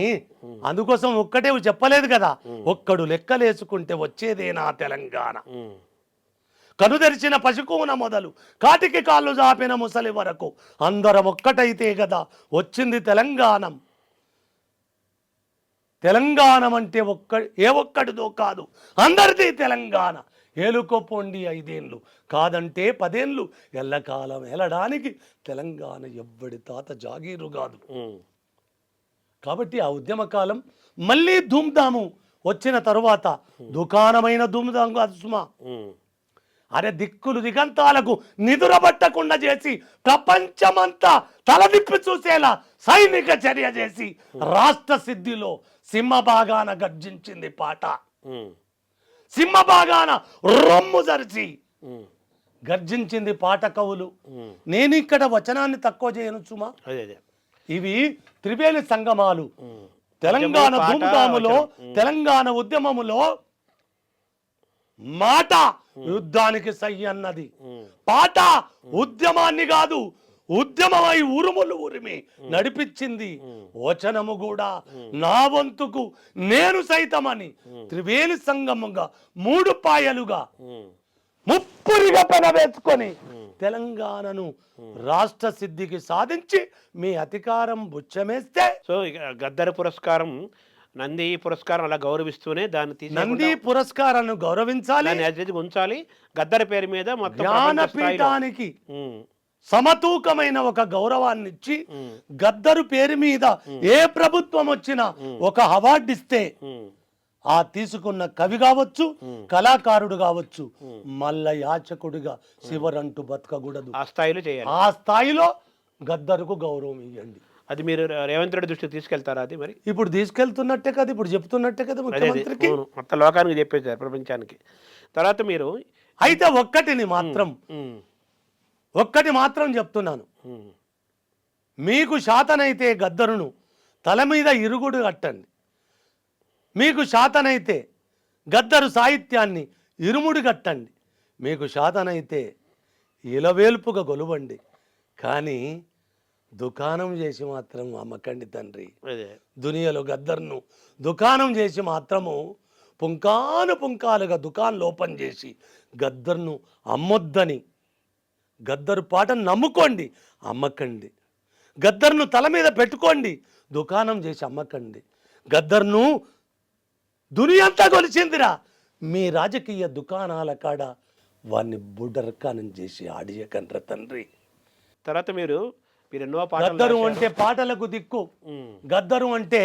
అందుకోసం ఒక్కటే చెప్పలేదు కదా, ఒక్కడు లెక్కలేసుకుంటే వచ్చేదేనా తెలంగాణ. కనుదెరిచిన పశుకోన మొదలు కాటికి కాళ్ళు జాపిన ముసలి వరకు అందరం ఒక్కటైతే కదా వచ్చింది తెలంగాణం. తెలంగాణం అంటే ఏ ఒక్కడిదో కాదు, అందరిది తెలంగాణ. ఏలుకోపోండి 5 ఏళ్ళు, కాదంటే 10 ఏళ్ళు, ఎల్లకాలం ఎలడానికి తెలంగాణ ఎవ్వడి తాత జాగీరు కాదు. కాబట్టి ఆ ఉద్యమ కాలం మళ్ళీ ధూమ్ధాము వచ్చిన తరువాత దుకాణమైన ధూమ్ధాం కాదు సుమా. అరే దిక్కులు దిగంతాలకు నిదురబట్టకుండా చేసి ప్రపంచమంతా తలదిప్పి చూసేలా సైనిక చర్య చేసి రాష్ట్ర సిద్ధిలో సింహభాగాన గర్జించింది పాట. సింహభాగాన రొమ్ము జరిచి గర్జించింది పాట కవులు. నేను ఇక్కడ వచనాన్ని తక్కువ చేయను సుమా. ఇవి త్రివేణి సంగమాలు. తెలంగాణ ధూమ్ధాములో, తెలంగాణ ఉద్యమములో మాట యుద్ధానికి సై అన్నది, పాట ఉద్యమాన్ని కాదు ఉద్యమమై ఉరుములు ఉరిమి నడిపించింది. వచనము కూడా నా వంతుకు నేను సైతమని త్రివేణి సంగముగా 3 పాయలుగా ముప్పురిగా పెనవేసుకొని తెలంగాణను రాష్ట్ర సిద్ధికి సాధించి మీ అధికారం బుచ్చమేస్తే. సో గద్దర్ పురస్కారం, నంది పురస్కారం అలా గౌరవిస్తూనే దాన్ని నంది పురస్కారాన్ని గౌరవించాలి, ఉంచాలి. గద్దర్ పేరు మీద మొత్తం జ్ఞానపీఠానికి సమతూకమైన ఒక గౌరవాన్ని ఇచ్చి గద్దరు పేరు మీద ఏ ప్రభుత్వం వచ్చినా ఒక అవార్డు ఇస్తే ఆ తీసుకున్న కవి కావచ్చు, కళాకారుడు కావచ్చు, మల్ల యాచకుడిగా శివరంటూ బతకకూడదు. ఆ స్థాయిలో చేయాలి. ఆ స్థాయిలో గద్దరుకు గౌరవం ఇవ్వండి. అది మీరు రేవంత్ రెడ్డి దృష్టికి తీసుకెళ్తారా? అది మరి ఇప్పుడు తీసుకెళ్తున్నట్టే కదా, ఇప్పుడు చెప్తున్నట్టే కదా ముఖ్యమంత్రికి, మొత్తం లోకానికి చెప్పేశారు, ప్రపంచానికి. తర్వాత మీరు అయితే ఒక్కటి మాత్రం చెప్తున్నాను, మీకు శాతనైతే గద్దరును తల మీద ఇరుగుడు కట్టండి, మీకు శాతనైతే గద్దరు సాహిత్యాన్ని ఇరుముడి కట్టండి, మీకు శాతనైతే ఇలవేల్పుగా గొలువండి, కానీ దుకాణం చేసి మాత్రం అమ్మకండి తండ్రి. దునియాలో గద్దర్ను దుకాణం చేసి మాత్రము పుంకాలుగా దుకాణం ఓపెన్ చేసి గద్దర్ను అమ్మొద్దని, గద్దరు పాటను నమ్ముకోండి, అమ్మకండి. గద్దర్ను తల మీద పెట్టుకోండి, దుకాణం చేసి అమ్మకండి. గద్దర్ను దునియంతా కొలిచిందిరా, మీ రాజకీయ దుకాణాల కాడ వాడిని బుడ్డరకానం చేసి ఆడియకండ్ర తండ్రి. తర్వాత మీరు ఎన్నో గద్దరు అంటే పాటలకు దిక్కు, గద్దరు అంటే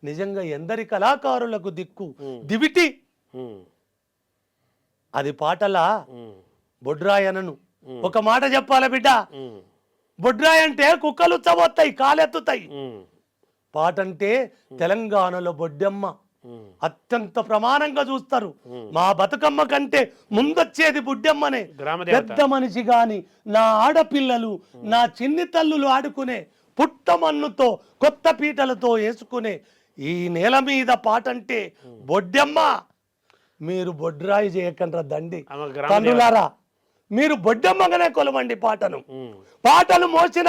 నిజంగా ఎందరి కళాకారులకు దిక్కు, దివిటి. అది పాటల బొడ్రాయనను ఒక మాట చెప్పాల బిడ్డ, బొడ్రాయి అంటే కుక్కలు ఉచ్చబోతాయి, కాలెత్తుతాయి. పాట అంటే తెలంగాణలో బొడ్డెమ్మ, అత్యంత ప్రమాణంగా చూస్తారు. మా బతుకమ్మ కంటే ముందొచ్చేది బుడ్డమ్మనే. గ్రామదేవత. పెద్ద మనిషి గాని నా ఆడపిల్లలు నా చిన్ని తల్లులు ఆడుకునే పుట్టమన్నుతో కొత్త పీటలతో వేసుకునే ఈ నేల మీద పాట అంటే బొడ్డమ్మ. మీరు బొడ్రాయి చేయకండ్రా దండి ఆమె గ్రామదేవత. తండ్రులారా, మీరు బొడ్డమ్మగానే కొలవండి పాటను. పాటలు మోసిన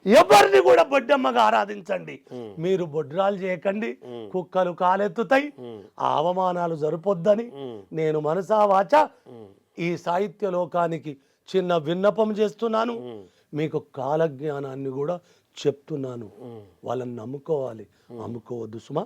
ఎవరిని కూడా బొడ్డమ్మగా ఆరాధించండి. మీరు బొడ్రాలు చేయకండి, కుక్కలు కాలెత్తుతాయి. ఆ అవమానాలు జరుపొద్దని నేను మనసా వాచ ఈ సాహిత్య లోకానికి చిన్న విన్నపం చేస్తున్నాను. మీకు కాలజ్ఞానాన్ని కూడా చెప్తున్నాను. వాళ్ళని నమ్ముకోవాలి, అమ్ముకోవద్దు సుమా.